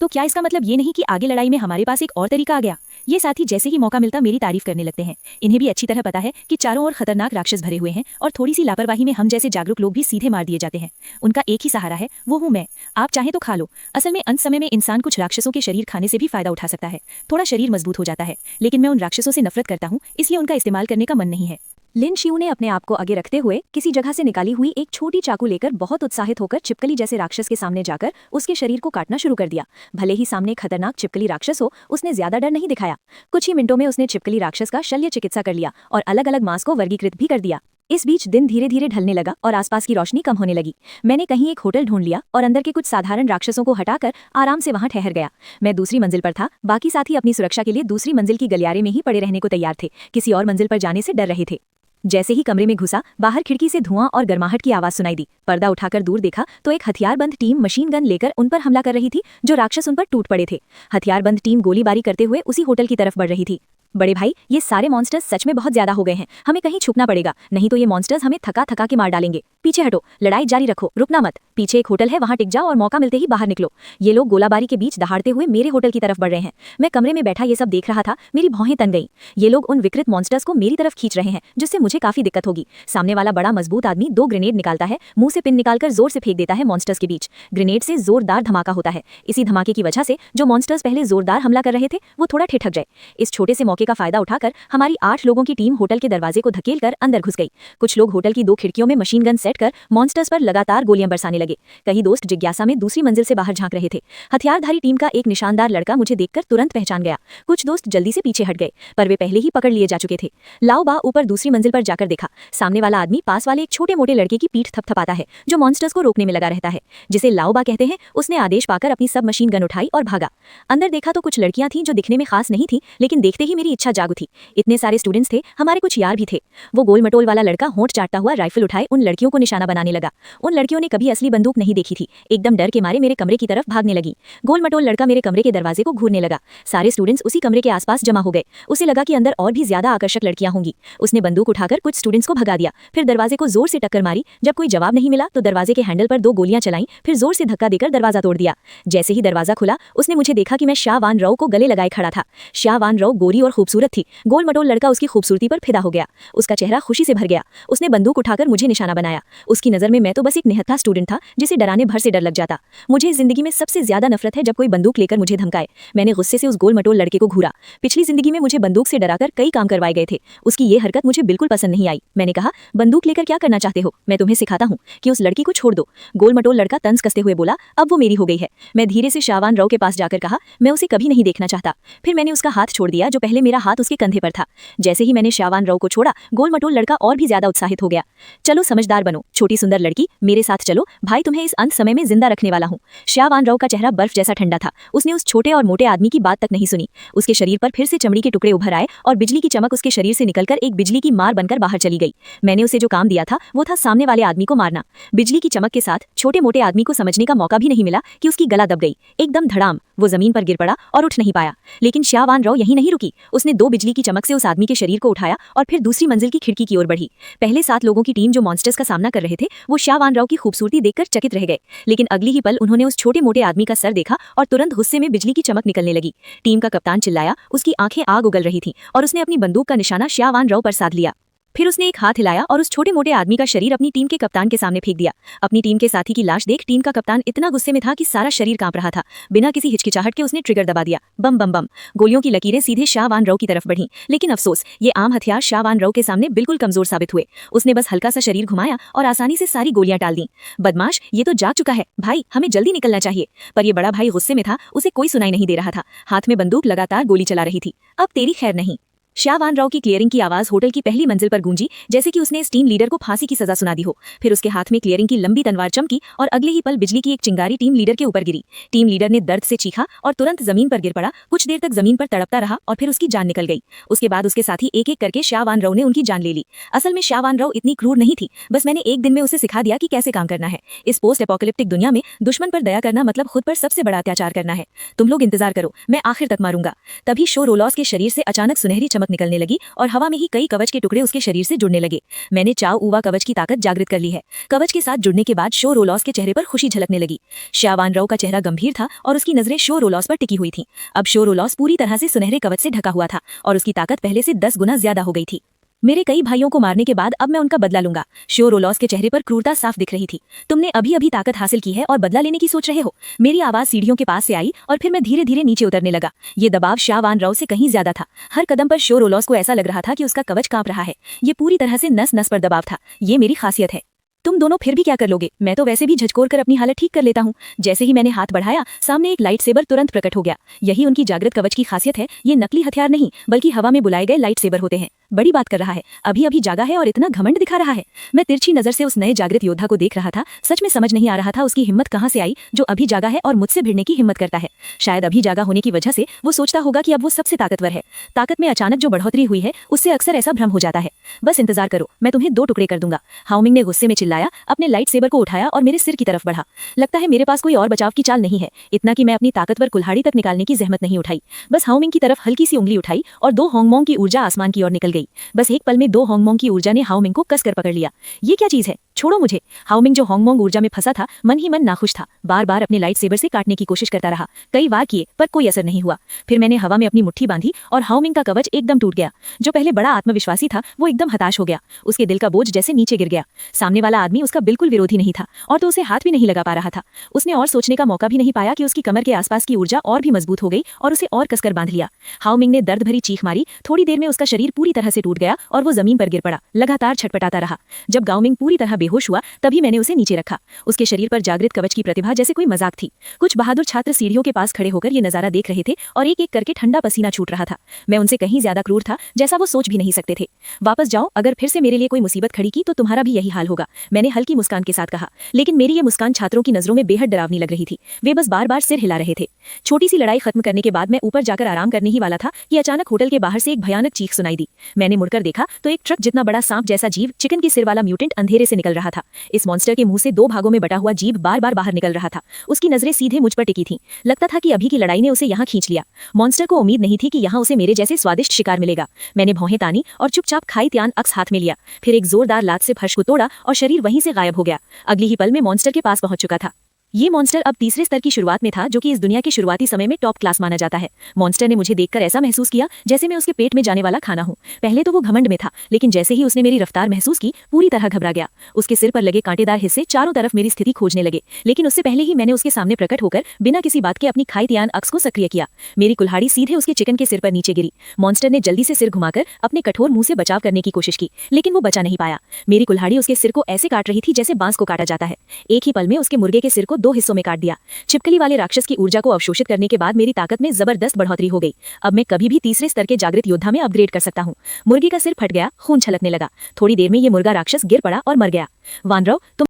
तो क्या इसका मतलब ये नहीं कि आगे लड़ाई में हमारे पास एक और तरीका आ गया? ये साथी जैसे ही मौका मिलता मेरी तारीफ करने लगते हैं। इन्हें भी अच्छी तरह पता है कि चारों ओर खतरनाक राक्षस भरे हुए हैं और थोड़ी सी लापरवाही में हम जैसे जागरूक लोग भी सीधे मार दिए जाते हैं। उनका एक ही सहारा है, वो हूं मैं। आप चाहे तो खा लो। असल में अंत समय में इंसान कुछ राक्षसों के शरीर खाने से भी फायदा उठा सकता है। थोड़ा शरीर मजबूत हो जाता है, लेकिन मैं उन राक्षसों से नफरत करता हूँ, इसलिए उनका इस्तेमाल करने का मन नहीं है। लिन शियू ने अपने आप को आगे रखते हुए किसी जगह से निकाली हुई एक छोटी चाकू लेकर बहुत उत्साहित होकर छिपकली जैसे राक्षस के सामने जाकर उसके शरीर को काटना शुरू कर दिया। भले ही सामने खतरनाक छिपकली राक्षस हो, उसने ज्यादा डर नहीं दिखाया। कुछ ही मिनटों में उसने छिपकली राक्षस का शल्य चिकित्सा कर लिया और अलग अलग मांस को वर्गीकृत भी कर दिया। इस बीच दिन धीरे धीरे ढलने लगा और आसपास की रोशनी कम होने लगी। मैंने कहीं एक होटल ढूंढ लिया और अंदर के कुछ साधारण राक्षसों को हटाकर आराम से वहां ठहर गया। मैं दूसरी मंजिल पर था, बाकी साथी अपनी सुरक्षा के लिए दूसरी मंजिल की गलियारे में ही पड़े रहने को तैयार थे, किसी और मंजिल पर जाने से डर रहे थे। जैसे ही कमरे में घुसा, बाहर खिड़की से धुआं और गर्माहट की आवाज सुनाई दी। पर्दा उठाकर दूर देखा तो एक हथियारबंद टीम मशीन गन लेकर उन पर हमला कर रही थी, जो राक्षस उन पर टूट पड़े थे। हथियारबंद टीम गोलीबारी करते हुए उसी होटल की तरफ बढ़ रही थी। बड़े भाई, ये सारे मॉन्स्टर्स सच में बहुत ज्यादा हो गए हैं। हमें कहीं छुपना पड़ेगा, नहीं तो ये मॉन्स्टर्स हमें थका थका के मार डालेंगे। पीछे हटो, लड़ाई जारी रखो, रुकना मत। पीछे एक होटल है, वहां टिक जाओ और मौका मिलते ही बाहर निकलो। ये लोग गोलाबारी के बीच दहाड़ते हुए मेरे होटल की तरफ बढ़ रहे हैं। मैं कमरे में बैठा ये सब देख रहा था, मेरी भौहें तन गईं। ये लोग उन विकृत मॉन्स्टर्स को मेरी तरफ खींच रहे हैं, जिससे मुझे काफी दिक्कत होगी। सामने वाला बड़ा मजबूत आदमी 2 ग्रेनेड निकालता है, मुंह से पिन निकालकर जोर से फेंक देता है मॉन्स्टर्स के बीच। ग्रेनेड से जोरदार धमाका होता है। इसी धमाके की वजह से जो मॉन्स्टर्स पहले जोरदार हमला कर रहे थे, वो थोड़ा ठिठक गए। इस छोटे से मौके का फायदा उठाकर हमारी 8 लोगों की टीम होटल के दरवाजे को धकेलकर अंदर घुस गई। कुछ लोग होटल की 2 खिड़कियों में मशीन गन सेट कर मॉन्स्टर्स पर लगातार गोलियां बरसाने लगे। कई दोस्त जिज्ञासा में दूसरी मंजिल से बाहर झांक रहे थे। हथियारधारी टीम का एक निशानदार लड़का मुझे देखकर तुरंत पहचान गया। कुछ दोस्त जल्दी से पीछे हट गए, पर वे पहले ही पकड़ लिए जा चुके थे। लाओ बा ऊपर दूसरी मंजिल पर जाकर देखा। सामने वाला आदमी पास वाले एक छोटे मोटे लड़के की पीठ थपथपाता है, जो मॉन्स्टर्स को रोकने में लगा रहता है, जिसे लाओ बा कहते हैं। उसने आदेश पाकर अपनी सब मशीन गन उठाई और भागा। अंदर देखा तो कुछ लड़कियां थीं जो दिखने में खास नहीं थीं, लेकिन देखते ही मेरी इच्छा जाग उठी। इतने सारे स्टूडेंट्स थे, हमारे कुछ यार भी थे। वो गोल मटोल वाला लड़का होंठ चाटता हुआ राइफल उठाए उन लड़कियों को निशाना बनाने लगा। उन लड़कियों ने कभी असली बंदूक नहीं देखी थी, एकदम डर के मारे मेरे कमरे की तरफ भागने लगी। गोल मटोल लड़का मेरे कमरे के दरवाजे को घूरने लगा। सारे स्टूडेंट्स उसी कमरे के आसपास जमा हो गए। उसे लगा कि अंदर और भी ज्यादा आकर्षक लड़कियां होंगी। उसने बंदूक उठाकर कुछ स्टूडेंट्स को भगा दिया, फिर दरवाजे को जोर से टक्कर मारी। जब कोई जवाब नहीं मिला तो दरवाजे के हैंडल पर 2 गोलियां चलाई, फिर जोर से धक्का देकर दरवाजा तोड़ दिया। जैसे ही दरवाजा खुला, उसने मुझे देखा कि मैं शाहवान राव को गले लगाए खड़ा था। शाहवान राव गोरी और खूबसूरत थी। गोल मटोल लड़का उसकी खूबसूरती पर फिदा हो गया। उसका चेहरा खुशी से भर गया। उसने बंदूक उठाकर मुझे निशाना बनाया। उसकी नज़र में मैं तो बस एक निहत्था स्टूडेंट था जिसे डराने भर से डर लग जाता। मुझे इस जिंदगी में सबसे ज्यादा नफरत है जब कोई बंदूक लेकर मुझे धमकाए। मैंने गुस्से से उस गोल मटोल लड़के को घूरा। पिछली जिंदगी में मुझे बंदूक से डराकर कई काम करवाए गए थे। उसकी ये हरकत मुझे बिल्कुल पसंद नहीं आई। मैंने कहा, बंदूक लेकर क्या करना चाहते हो? मैं तुम्हें सिखाता हूँ कि उस लड़की को छोड़ दो। गोल मटोल लड़का तंज कसते हुए बोला, अब वो मेरी हो गई है। मैं धीरे से शावान राव के पास जाकर कहा, मैं उसे कभी नहीं देखना चाहता। फिर मैंने उसका हाथ छोड़ दिया जो पहले मेरा हाथ उसके कंधे पर था। जैसे ही मैंने शावान राव को छोड़ा, गोल मटोल लड़का और भी ज्यादा उत्साहित हो गया। चलो समझदार बनो, छोटी सुंदर लड़की, मेरे साथ चलो, भाई तुम्हें इस अंत समय में जिंदा रखने वाला हूँ। शावान राव का चेहरा बर्फ जैसा ठंडा था। उसने उस छोटे और मोटे आदमी की बात तक नहीं सुनी। उसके शरीर पर फिर से चमड़ी के टुकड़े उभर आए और बिजली की चमक उसके शरीर से निकलकर एक बिजली की मार बनकर बाहर चली गई। मैंने उसे जो काम दिया था वो था सामने वाले आदमी को मारना। बिजली की चमक के साथ छोटे मोटे आदमी को समझने का मौका भी नहीं मिला कि उसकी गला दब गई। एकदम धड़ाम वो जमीन पर गिर पड़ा और उठ नहीं पाया। लेकिन शावान राव यहीं नहीं रुकी। उसने दो बिजली की चमक से उस आदमी के शरीर को उठाया और फिर दूसरी मंजिल की खिड़की की ओर बढ़ी। पहले 7 लोगों की टीम जो मॉन्स्टर्स का सामना कर रहे थे वो शावान राव की खूबसूरती देखकर चकित रह गए। लेकिन अगली ही पल उन्होंने उस छोटे मोटे आदमी का सर देखा और तुरंत गुस्से में बिजली की चमक निकलने लगी। टीम का कप्तान चिल्लाया, उसकी आंखें आग उगल रही थीं और उसने अपनी बंदूक का निशाना शावान राव पर साध लिया। फिर उसने एक हाथ हिलाया और उस छोटे मोटे आदमी का शरीर अपनी टीम के कप्तान के सामने फेंक दिया। अपनी टीम के साथी की लाश देख टीम का कप्तान इतना गुस्से में था कि सारा शरीर कांप रहा था। बिना किसी हिचकिचाहट के उसने ट्रिगर दबा दिया। बम बम बम गोलियों की लकीरें सीधे शावान राव की तरफ बढ़ीं। लेकिन अफसोस, ये आम हथियार शावान राव के सामने बिल्कुल कमजोर साबित हुए। उसने बस हल्का सा शरीर घुमाया और आसानी से सारी गोलियां टाल दी। बदमाश, ये तो जाग चुका है भाई, हमें जल्दी निकलना चाहिए। पर यह बड़ा भाई गुस्से में था, उसे कोई सुनाई नहीं दे रहा था। हाथ में बंदूक लगातार गोली चला रही थी। अब तेरी खैर नहीं। शावान राव की क्लियरिंग की आवाज होटल की पहली मंजिल पर गूंजी, जैसे कि उसने इस टीम लीडर को फांसी की सजा सुना दी हो। फिर उसके हाथ में क्लियरिंग की लंबी तलवार चमकी और अगले ही पल बिजली की एक चिंगारी टीम लीडर के ऊपर गिरी। टीम लीडर ने दर्द से चीखा और तुरंत जमीन पर गिर पड़ा। कुछ देर तक जमीन पर तड़पता रहा और फिर उसकी जान निकल गई। उसके बाद उसके साथी एक एक करके शावान राव ने उनकी जान ले ली। असल में शावान राव इतनी क्रूर नहीं थी, बस मैंने एक दिन में उसे सिखा दिया कि कैसे काम करना है। इस पोस्ट एपोकलिप्टिक दुनिया में दुश्मन पर दया करना मतलब खुद पर सबसे बड़ा अत्याचार करना है। तुम लोग इंतजार करो, मैं आखिर तक मारूंगा। तभी शो रोलॉस के शरीर से अचानक सुनहरी चमक निकलने लगी और हवा में ही कई कवच के टुकड़े उसके शरीर से जुड़ने लगे। मैंने चाओ उवा कवच की ताकत जागृत कर ली है। कवच के साथ जुड़ने के बाद शो रोलॉस के चेहरे पर खुशी झलकने लगी। शावान राव का चेहरा गंभीर था और उसकी नजरें शो रोलॉस पर टिकी हुई थीं। अब शो रोलॉस पूरी तरह से सुनहरे कवच से ढका हुआ था और उसकी ताकत पहले से 10 गुना ज्यादा हो गई थी। मेरे कई भाइयों को मारने के बाद अब मैं उनका बदला लूंगा। शो रोलॉस के चेहरे पर क्रूरता साफ दिख रही थी। तुमने अभी अभी ताकत हासिल की है और बदला लेने की सोच रहे हो? मेरी आवाज सीढ़ियों के पास से आई और फिर मैं धीरे धीरे नीचे उतरने लगा। ये दबाव शावान राव से कहीं ज्यादा था। हर कदम पर शो रोलॉस को ऐसा लग रहा था कि उसका कवच कांप रहा है। ये पूरी तरह से नस नस पर दबाव था। ये मेरी खासियत है। तुम दोनों फिर भी क्या कर लोगे? मैं तो वैसे भी झकझोर कर अपनी हालत ठीक कर लेता हूँ। जैसे ही मैंने हाथ बढ़ाया, सामने एक लाइट सेबर तुरंत प्रकट हो गया। यही उनकी जागृत कवच की खासियत है। ये नकली हथियार नहीं बल्कि हवा में बुलाए गए लाइट सेबर होते हैं। बड़ी बात कर रहा है, अभी अभी जागा है और इतना घमंड दिखा रहा है। मैं तिरछी नजर से उस नए जागृत योद्धा को देख रहा था। सच में समझ नहीं आ रहा था उसकी हिम्मत कहाँ से आई जो अभी जागा है और मुझसे भिड़ने की हिम्मत करता है। शायद अभी जागा होने की वजह से वो सोचता होगा कि अब वो सबसे ताकतवर है। ताकत में अचानक जो बढ़ोतरी हुई है उससे अक्सर ऐसा भ्रम हो जाता है। बस इंतजार करो, मैं तुम्हें 2 टुकड़े कर दूंगा। हाओमिंग ने गुस्से में चिल्लाया, अपने लाइट सेबर को उठाया और मेरे सिर की तरफ बढ़ा। लगता है मेरे पास कोई और बचाव की चाल नहीं है। इतना कि मैं अपनी ताकतवर कुल्हाड़ी तक निकालने की जहमत नहीं उठाई। बस हाओमिंग की तरफ हल्की सी उंगली उठाई और 2 होंगमोंग की ऊर्जा आसमान की ओर निकल गई। बस एक पल में 2 होंगमोंग की ऊर्जा ने हाओमिंग को कसकर पकड़ लिया। ये क्या चीज है? छोड़ो मुझे। हाओमिंग जो होंगमोंग ऊर्जा में फंसा था, मन ही मन नाखुश था। बार बार अपने लाइट सेबर से काटने की कोशिश करता रहा। कई बार किए पर कोई असर नहीं हुआ। फिर मैंने हवा में अपनी मुट्ठी बांधी और हाओमिंग का कवच एकदम टूट गया। जो पहले बड़ा आत्मविश्वासी था वो एकदम हताश हो गया। उसके दिल का बोझ जैसे नीचे गिर गया। सामने वाला आदमी उसका बिल्कुल विरोधी नहीं था और तो उसे हाथ भी नहीं लगा पा रहा था। उसने और सोचने का मौका भी नहीं पाया कि उसकी कमर के आसपास की ऊर्जा और भी मजबूत हो गई और उसे और कसकर बांध लिया। हाओमिंग ने दर्द भरी चीख मारी। थोड़ी देर में उसका शरीर पूरी तरह से टूट गया और वो जमीन पर गिर पड़ा। लगातार छटपटाता रहा। जब गाओमिंग पूरी तरह बेहोश हुआ तभी मैंने उसे नीचे रखा। उसके शरीर पर जागृत कवच की प्रतिभा जैसे कोई मजाक थी। कुछ बहादुर छात्र सीढ़ियों के पास खड़े होकर ये नजारा देख रहे थे और एक एक करके ठंडा पसीना छूट रहा था। मैं उनसे कहीं ज्यादा क्रूर था जैसा वो सोच भी नहीं सकते थे। वापस जाओ, अगर फिर से मेरे लिए कोई मुसीबत खड़ी की तो तुम्हारा भी यही हाल होगा, मैंने हल्की मुस्कान के साथ कहा। लेकिन मेरी ये मुस्कान छात्रों की नजरों में बेहद डरावनी लग रही थी। वे बस बार बार सिर हिला रहे थे। छोटी सी लड़ाई खत्म करने के बाद मैं ऊपर जाकर आराम करने ही वाला था कि अचानक होटल के बाहर से एक भयानक चीख सुनाई दी। मैंने मुड़कर देखा तो एक ट्रक जितना बड़ा सांप जैसा जीव, चिकन के सिर वाला म्यूटेंट अंधेरे से निकल रहा था। इस मॉन्स्टर के मुंह से 2 भागों में बटा हुआ जीभ बार बार बाहर निकल रहा था। उसकी नजरें सीधे मुझ पर टिकी थीं। लगता था कि अभी की लड़ाई ने उसे यहाँ खींच लिया। मॉन्स्टर को उम्मीद नहीं थी कि यहाँ उसे मेरे जैसे स्वादिष्ट शिकार मिलेगा। मैंने भौहें तानी और चुपचाप खाई त्यान अक्स हाथ में लिया। फिर एक जोरदार लात से फर्श को तोड़ा और शरीर वहीं से गायब हो गया। अगली ही पल में मॉन्स्टर के पास पहुंच चुका था। ये मॉन्स्टर अब तीसरे स्तर की शुरुआत में था, जो कि इस दुनिया के शुरुआती समय में टॉप क्लास माना जाता है। मॉन्स्टर ने मुझे देखकर ऐसा महसूस किया जैसे मैं उसके पेट में जाने वाला खाना हूँ। पहले तो वो घमंड में था, लेकिन जैसे ही उसने मेरी रफ्तार महसूस की, पूरी तरह घबरा गया। उसके सिर पर लगे कांटेदार हिस्से चारों तरफ मेरी स्थिति खोजने लगे, लेकिन उससे पहले ही मैंने उसके सामने प्रकट होकर बिना किसी बात के अपनी खाइतियान अक्स को सक्रिय किया। मेरी कुल्हाड़ी सीधे उसके चिकन के सिर पर नीचे गिरी। मॉन्स्टर ने जल्दी से सिर घुमाकर अपने कठोर मुंह से बचाव करने की कोशिश की, लेकिन वो बचा नहीं पाया। मेरी कुल्हाड़ी उसके सिर को ऐसे काट रही थी जैसे बांस को काटा जाता है। एक ही पल में उसके मुर्गे के सिर को 2 हिस्सों में काट दिया। छिपकली वाले राक्षस की ऊर्जा को अवशोषित करने के बाद मेरी ताकत में जबरदस्त बढ़ोतरी हो गई। अब मैं कभी भी तीसरे स्तर के जागृत योद्धा में अपग्रेड कर सकता हूँ। मुर्गे का सिर फट गया, खून छलकने लगा। थोड़ी देर में ये मुर्गा राक्षस गिर पड़ा और मर गया। वानरव, तुम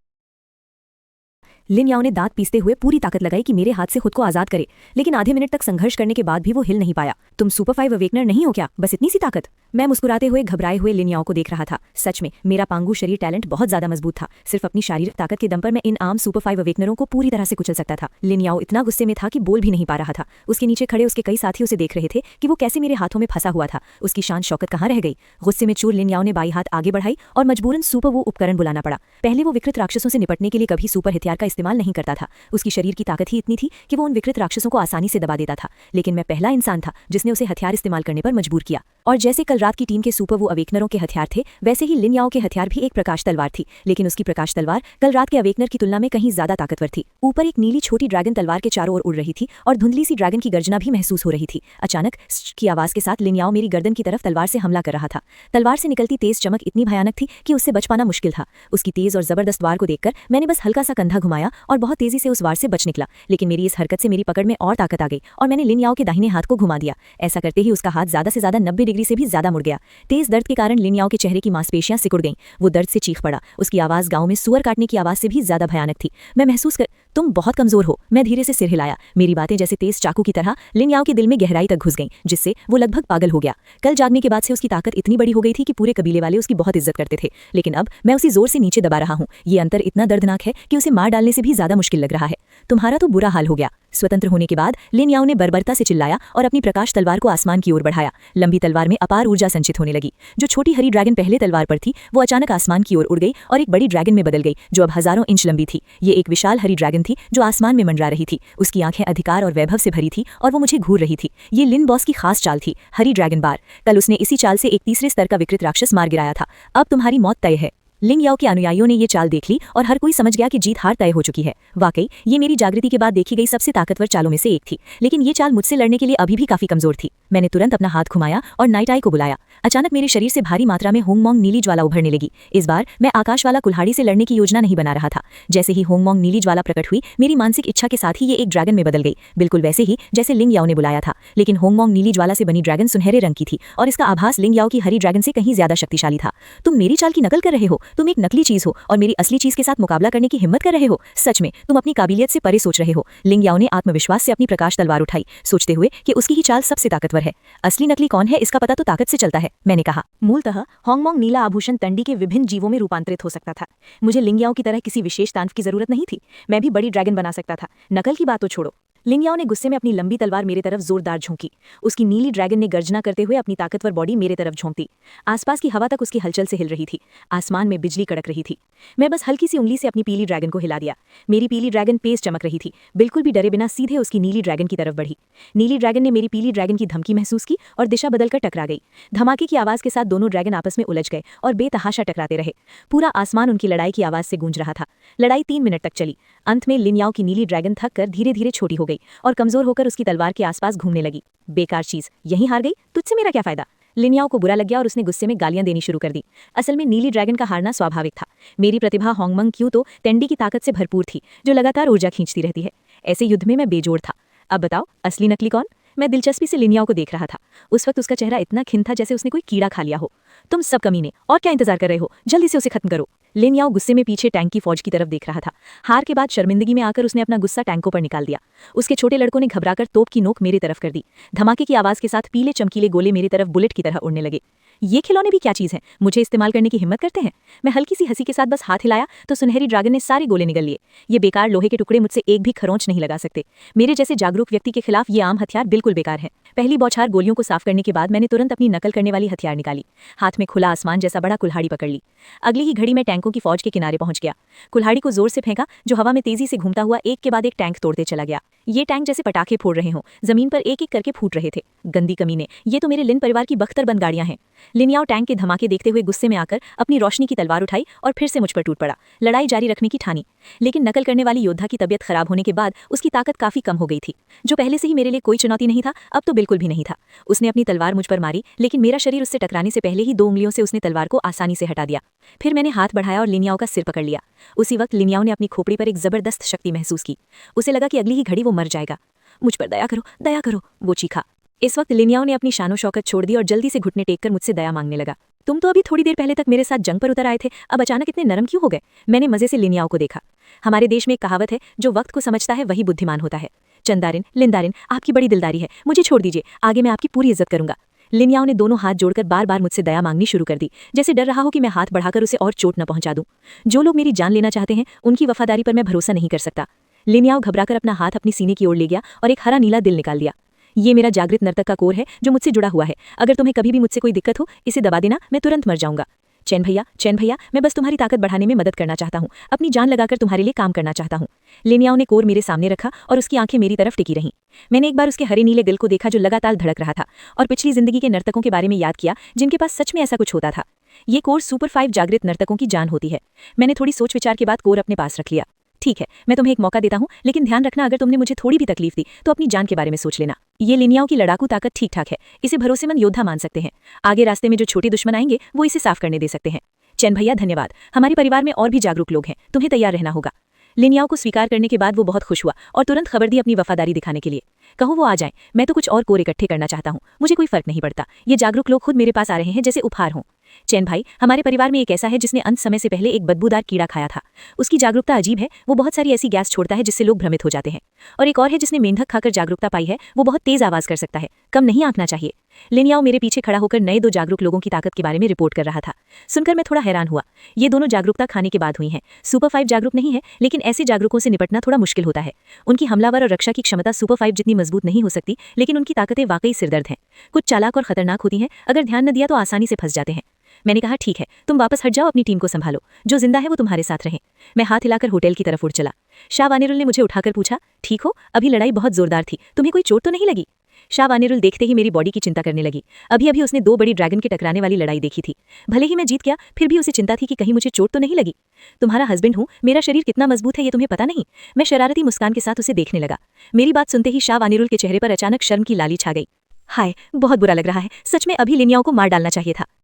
लिन याओ ने दांत पीसते हुए पूरी ताकत लगाई कि मेरे हाथ से खुद को आजाद करे, लेकिन आधे मिनट तक संघर्ष करने के बाद भी वो हिल नहीं पाया। तुम सुपर 5 अवेकनर नहीं हो क्या? बस इतनी सी ताकत? मैं मुस्कुराते हुए घबराए हुए लिन याओ को देख रहा था। सच में मेरा पांगू शरीर टैलेंट बहुत ज्यादा मजबूत था। सिर्फ अपनी शारीरिक ताकत के दम पर मैं इन आम सुपर 5 अवेकनरों को पूरी तरह से कुचल सकता था। लिन याओ इतना गुस्से में था कि बोल भी नहीं पा रहा था। उसके नीचे खड़े उसके कई साथी उसे देख रहे थे कि वो कैसे मेरे हाथों में फंसा हुआ था। उसकी शान शौकत कहाँ रह गई? गुस्से में चूर लिन याओ ने बाई हाथ आगे बढ़ाई और मजबूरन सुपर वो उपकरण बुलाना पड़ा। पहले वो विकृत राक्षसों से निपटने के लिए कभी सुपर हथियार का इस्तेमाल नहीं करता था। उसकी शरीर की ताकत ही इतनी थी कि वो उन विकृत राक्षसों को आसानी से दबा देता था, लेकिन मैं पहला इंसान था जिसने उसे हथियार इस्तेमाल करने पर मजबूर किया। और जैसे कल रात की टीम के सुपर वो अवेकनरों के हथियार थे, वैसे ही लिन याओ के हथियार भी एक प्रकाश तलवार थी, लेकिन उसकी प्रकाश तलवार कल रात के अवेकनर की तुलना में कहीं ज्यादा ताकतवर थी। ऊपर एक नीली छोटी ड्रैगन तलवार के चारों ओर उड़ रही थी और धुंधली सी ड्रैगन की गर्जना भी महसूस हो रही थी। अचानक स्च की आवाज के साथ लिन याओ मेरी गर्दन की तरफ तलवार से हमला कर रहा था। तलवार से निकलती तेज चमक इतनी भयानक थी कि उससे बच पाना मुश्किल था। उसकी तेज और जबरदस्त वार को देखकर मैंने बस हल्का सा कंधा घुमाया और बहुत तेजी से उस वार से बच निकला, लेकिन मेरी इस हरकत से मेरी पकड़ में और ताकत आ गई और मैंने लिन याओ के दाहिने हाथ को घुमा दिया। ऐसा करते ही उसका हाथ ज्यादा से ज्यादा 90 डिग्री से भी ज्यादा मुड़ गया। तेज दर्द के कारण लिन याओ के चेहरे की मांसपेशियां सिकुड़ गईं। वो दर्द से चीख पड़ा। उसकी आवाज गांव में सुअर काटने की आवाज से भी ज्यादा भयानक थी। मैं महसूस कर तुम बहुत कमजोर हो। मैं धीरे से सिर हिलाया। मेरी बातें जैसे तेज चाकू की तरह लिन याओ के दिल में गहराई तक घुस गईं, जिससे वो लगभग पागल हो गया। कल जागने के बाद से उसकी ताकत इतनी बड़ी हो गई थी कि पूरे कबीले वाले उसकी बहुत इज्जत करते थे, लेकिन अब मैं उसे जोर से नीचे दबा रहा हूँ। ये अंतर इतना दर्दनाक है कि उसे मार डालने से भी ज्यादा मुश्किल लग रहा है। तुम्हारा तो बुरा हाल हो गया। स्वतंत्र होने के बाद लिन याओ ने बर्बरता से चिल्लाया और अपनी प्रकाश तलवार को आसमान की ओर बढ़ाया। लंबी तलवार में अपार ऊर्जा संचित होने लगी। जो छोटी हरी ड्रैगन पहले तलवार पर थी, वो अचानक आसमान की ओर उड़ गई और एक बड़ी ड्रैगन में बदल गई, जो अब हजारों इंच लंबी थी। ये एक विशाल हरी ड्रैगन थी जो आसमान में मंडरा रही थी। उसकी आंखें अधिकार और वैभव से भरी थी और वो मुझे घूर रही थी। ये लिन बॉस की खास चाल थी, हरी ड्रैगन बार। कल उसने इसी चाल से एक तीसरे स्तर का विकृत राक्षस मार गिराया था। अब तुम्हारी मौत तय है। लिन याओ के अनुयायियों ने ये चाल देख ली और हर कोई समझ गया कि जीत हार तय हो चुकी है। वाकई ये मेरी जागृति के बाद देखी गई सबसे ताकतवर चालों में से एक थी, लेकिन ये चाल मुझसे लड़ने के लिए अभी भी काफी कमजोर थी। मैंने तुरंत अपना हाथ घुमाया और नाइट आई को बुलाया। अचानक मेरे शरीर से भारी मात्रा में होंगमोंग नीली ज्वाला उभरने लगी। इस बार मैं आकाश वाला कुल्हाड़ी से लड़ने की योजना नहीं बना रहा था। जैसे ही होंगमोंग नीली ज्वाला प्रकट हुई, मेरी मानसिक इच्छा के साथ ही ये एक ड्रैगन में बदल गई, बिल्कुल वैसे ही जैसे लिन याओ ने बुलाया था। लेकिन होंगमोंग नीली ज्वाला से बनी ड्रैगन सुनहरे रंग की थी और इसका आभास लिन याओ की हरी ड्रैगन से कहीं ज्यादा शक्तिशाली था। तुम मेरी चाल की नकल कर रहे हो। तुम एक नकली चीज हो और मेरी असली चीज के साथ मुकाबला करने की हिम्मत कर रहे हो। सच में तुम अपनी काबिलियत से परे सोच रहे हो। लिन याओ ने आत्मविश्वास से अपनी प्रकाश तलवार उठाई, सोचते हुए कि उसकी ही चाल सबसे ताकतवर है। असली नकली कौन है इसका पता तो ताकत से चलता है, मैंने कहा। मूलतः होंगमोंग नीला आभूषण तंडी के विभिन्न जीवों में रूपांतरित हो सकता था। मुझे लिन याओ की तरह किसी विशेष तांत्रिक की जरूरत नहीं थी। मैं भी बड़ी ड्रैगन बना सकता था। नकल की बात तो छोड़ो। लिन याओ ने गुस्से में अपनी लंबी तलवार मेरे तरफ जोरदार झोंकी। उसकी नीली ड्रैगन ने गर्जना करते हुए अपनी ताकतवर बॉडी मेरे तरफ झोंकती। आसपास की हवा तक उसकी हलचल से हिल रही थी। आसमान में बिजली कड़क रही थी। मैं बस हल्की सी उंगली से अपनी पीली ड्रैगन को हिला दिया। मेरी पीली ड्रैगन तेज चमक रही थी, बिल्कुल भी डरे बिना सीधे उसकी नीली ड्रैगन की तरफ बढ़ी। नीली ड्रैगन ने मेरी पीली ड्रैगन की धमकी महसूस की और दिशा बदलकर टकरा गई। धमाके की आवाज के साथ दोनों ड्रैगन आपस में उलझ गए और बेतहाशा टकराते रहे। पूरा आसमान उनकी लड़ाई की आवाज से गूंज रहा था। लड़ाई 3 मिनट तक चली। अंत में लिन याओ की नीली ड्रैगन थक कर धीरे धीरे छोटी हो गई और कमजोर होकर उसकी तलवार के आसपास घूमने लगी। बेकार चीज, यहीं हार गई, तुझसे मेरा क्या फायदा? लिन याओ को बुरा लग गया और उसने गुस्से में गालियां देनी शुरू कर दी। असल में नीली ड्रैगन का हारना स्वाभाविक था। मेरी प्रतिभा होंगमोंग क्यों तो टेंडी की ताकत से भरपूर थी, जो लगातार ऊर्जा खींचती रहती है। ऐसे युद्ध में मैं बेजोड़ था। अब बताओ, असली नकली कौन? मैं दिलचस्पी से लिन याओ को देख रहा था। उस वक्त उसका चेहरा इतना खिन था जैसे उसने कोई कीड़ा खा लिया हो। तुम सब कमीने, और क्या इंतजार कर रहे हो? जल्दी से उसे खत्म करो। लिन याओ गुस्से में पीछे टैंक की फौज की तरफ देख रहा था। हार के बाद शर्मिंदगी में आकर उसने अपना गुस्सा टैंकों पर निकाल दिया। उसके छोटे लड़कों ने घबराकर तोप की नोक मेरी तरफ कर दी। धमाके की आवाज के साथ पीले चमकीले गोले मेरी तरफ बुलेट की तरह उड़ने लगे। ये खिलौने भी क्या चीज़ है, मुझे इस्तेमाल करने की हिम्मत करते हैं। मैं हल्की सी हंसी के साथ बस हाथ हिलाया तो सुनहरी ड्रैगन ने सारे गोले निगल लिए। ये बेकार लोहे के टुकड़े मुझसे एक भी खरोंच नहीं लगा सकते। मेरे जैसे जागरूक व्यक्ति के खिलाफ ये आम हथियार बिल्कुल बेकार है। पहली बौछार गोलियों को साफ करने के बाद मैंने तुरंत अपनी नकल करने वाली हथियार निकाली। हाथ में खुला आसमान जैसा बड़ा कुल्हाड़ी पकड़ ली। अगली ही घड़ी में टैंकों की फौज के किनारे पहुंच गया। कुल्हाड़ी को जोर से फेंका, जो हवा में तेजी से घूमता हुआ एक के बाद एक टैंक तोड़ते चला गया। ये टैंक जैसे पटाखे फोड़ रहे हों, जमीन पर एक एक करके फूट रहे थे। गंदी कमीने, ये तो मेरे लिन परिवार की बख्तरबंद गाड़ियां हैं। लिनियाओ टैंक के धमाके देखते हुए गुस्से में आकर अपनी रोशनी की तलवार उठाई और फिर से मुझ पर टूट पड़ा। लड़ाई जारी रखने की ठानी, लेकिन नकल करने वाली योद्धा की तबीयत खराब होने के बाद उसकी ताकत काफी कम हो गई थी। जो पहले से ही मेरे लिए कोई चुनौती नहीं था, अब तो बिल्कुल भी नहीं था। उसने अपनी तलवार मुझ पर मारी, लेकिन मेरा शरीर उससे टकराने से पहले ही 2 उंगलियों से उसने तलवार को आसानी से हटा दिया। फिर मैंने हाथ बढ़ाया और लिनियाओ का सिर पकड़ लिया। उसी वक्त लिनियाओ ने अपनी खोपड़ी पर एक जबरदस्त शक्ति महसूस की। उसे लगा कि अगली ही घड़ी वो मर जाएगा। मुझ पर दया करो, वो चीखा। इस वक्त लिनियाओ ने अपनी शानो शौकत छोड़ दी और जल्दी से घुटने टेककर मुझसे दया मांगने लगा। तुम तो अभी थोड़ी देर पहले तक मेरे साथ जंग पर उतर आए थे, अब अचानक इतने नरम क्यों हो गए? मैंने मजे से लिनियाओ को देखा। हमारे देश में एक कहावत है, जो वक्त को समझता है वही बुद्धिमान होता है। चंदारिन, लिंदारिन, आपकी बड़ी दिलदारी है, मुझे छोड़ दीजिए, आगे मैं आपकी पूरी इज्जत करूंगा। लिनियाओ ने दोनों हाथ जोड़कर बार बार मुझसे दया मांगनी शुरू कर दी, जैसे डर रहा हो कि मैं हाथ बढ़ाकर उसे और चोट न पहुंचा दूं। जो लोग मेरी जान लेना चाहते हैं, उनकी वफादारी पर मैं भरोसा नहीं कर सकता। लिनियाओ घबराकर अपना हाथ अपनी सीने की ओर ले गया और एक हरा नीला दिल निकाल दिया। ये मेरा जागृत नर्तक का कोर है जो मुझसे जुड़ा हुआ है। अगर तुम्हें कभी भी मुझसे कोई दिक्कत हो, इसे दबा देना, मैं तुरंत मर जाऊंगा। चैन भैया, मैं बस तुम्हारी ताकत बढ़ाने में मदद करना चाहता हूँ, अपनी जान लगाकर तुम्हारे लिए काम करना चाहता हूँ। लिनियाओ ने कोर मेरे सामने रखा और उसकी आंखें मेरी तरफ टिकी रहीं। मैंने एक बार उसके हरे नीले दिल को देखा जो लगातार धड़क रहा था, और पिछली जिंदगी के नर्तकों के बारे में याद किया जिनके पास सच में ऐसा कुछ होता था। ये कोर सुपर 5 जागृत नर्तकों की जान होती है। मैंने थोड़ी सोच विचार के बाद कोर अपने पास रख लिया। ठीक है, मैं तुम्हें एक मौका देता हूँ, लेकिन ध्यान रखना, अगर तुमने मुझे थोड़ी भी तकलीफ दी तो अपनी जान के बारे में सोच लेना। ये लिनियाओ की लड़ाकू ताकत ठीक ठाक है, इसे भरोसेमंद योद्धा मान सकते हैं। आगे रास्ते में जो छोटे दुश्मन आएंगे वो इसे साफ करने दे सकते हैं। चैन भैया धन्यवाद, हमारे परिवार में और भी जागरूक लोग हैं, तुम्हें तैयार रहना होगा। लिनियाओ को स्वीकार करने के बाद वो बहुत खुश हुआ और तुरंत खबर दी अपनी वफादारी दिखाने के लिए। कहो वो आ जाएं, मैं तो कुछ और कोर इकट्ठे करना चाहता हूँ, मुझे कोई फर्क नहीं पड़ता। ये जागरूक लोग खुद मेरे पास आ रहे हैं जैसे उपहार हों। चैन भाई, हमारे परिवार में एक ऐसा है जिसने अंत समय से पहले एक बदबूदार कीड़ा खाया था। उसकी जागरूकता अजीब है, वो बहुत सारी ऐसी गैस छोड़ता है जिससे लोग भ्रमित हो जाते हैं। और एक और है जिसने मेंढक खाकर जागरूकता पाई है, वो बहुत तेज आवाज कर सकता है, कम नहीं आंकना चाहिए। लिनियाओ मेरे पीछे खड़ा होकर नए 2 जागरूक लोगों की ताकत के बारे में रिपोर्ट कर रहा था। सुनकर मैं थोड़ा हैरान हुआ। ये दोनों जागरूकता खाने के बाद हुई हैं। सुपर 5 जागरूक नहीं है, लेकिन ऐसे जागरूकों से निपटना थोड़ा मुश्किल होता है। उनकी हमलावर और रक्षा की क्षमता सुपर 5 जितनी मजबूत नहीं हो सकती, लेकिन उनकी ताकतें वाकई सिरदर्द हैं। कुछ चालाक और खतरनाक होती हैं, अगर ध्यान न दिया तो आसानी से फंस जाते हैं। मैंने कहा ठीक है, तुम वापस हट जाओ, अपनी टीम को संभालो, जो जिंदा है वो तुम्हारे साथ रहे। मैं हाथ हिलाकर होटल की तरफ उड़ चला। शाह वानेरुल ने मुझे उठाकर पूछा, ठीक हो? अभी लड़ाई बहुत जोरदार थी, तुम्हें कोई चोट तो नहीं लगी? शाह वानेरुल देखते ही मेरी बॉडी की चिंता करने लगी। अभी अभी उसने 2 बड़ी ड्रैगन के टकराने वाली लड़ाई देखी थी। भले ही मैं जीत गया, फिर भी उसे चिंता थी कि कहीं मुझे चोट तो नहीं लगी। तुम्हारा हस्बैंड हूँ, मेरा शरीर कितना मजबूत है ये तुम्हें पता नहीं। मैं शरारती मुस्कान के साथ उसे देखने लगा। मेरी बात सुनते ही शाह वानेरुल के चेहरे पर अचानक शर्म की लाली छा गई। हाय, बहुत बुरा लग रहा है, सच में अभी लिनियाओ को मार डालना चाहिए था।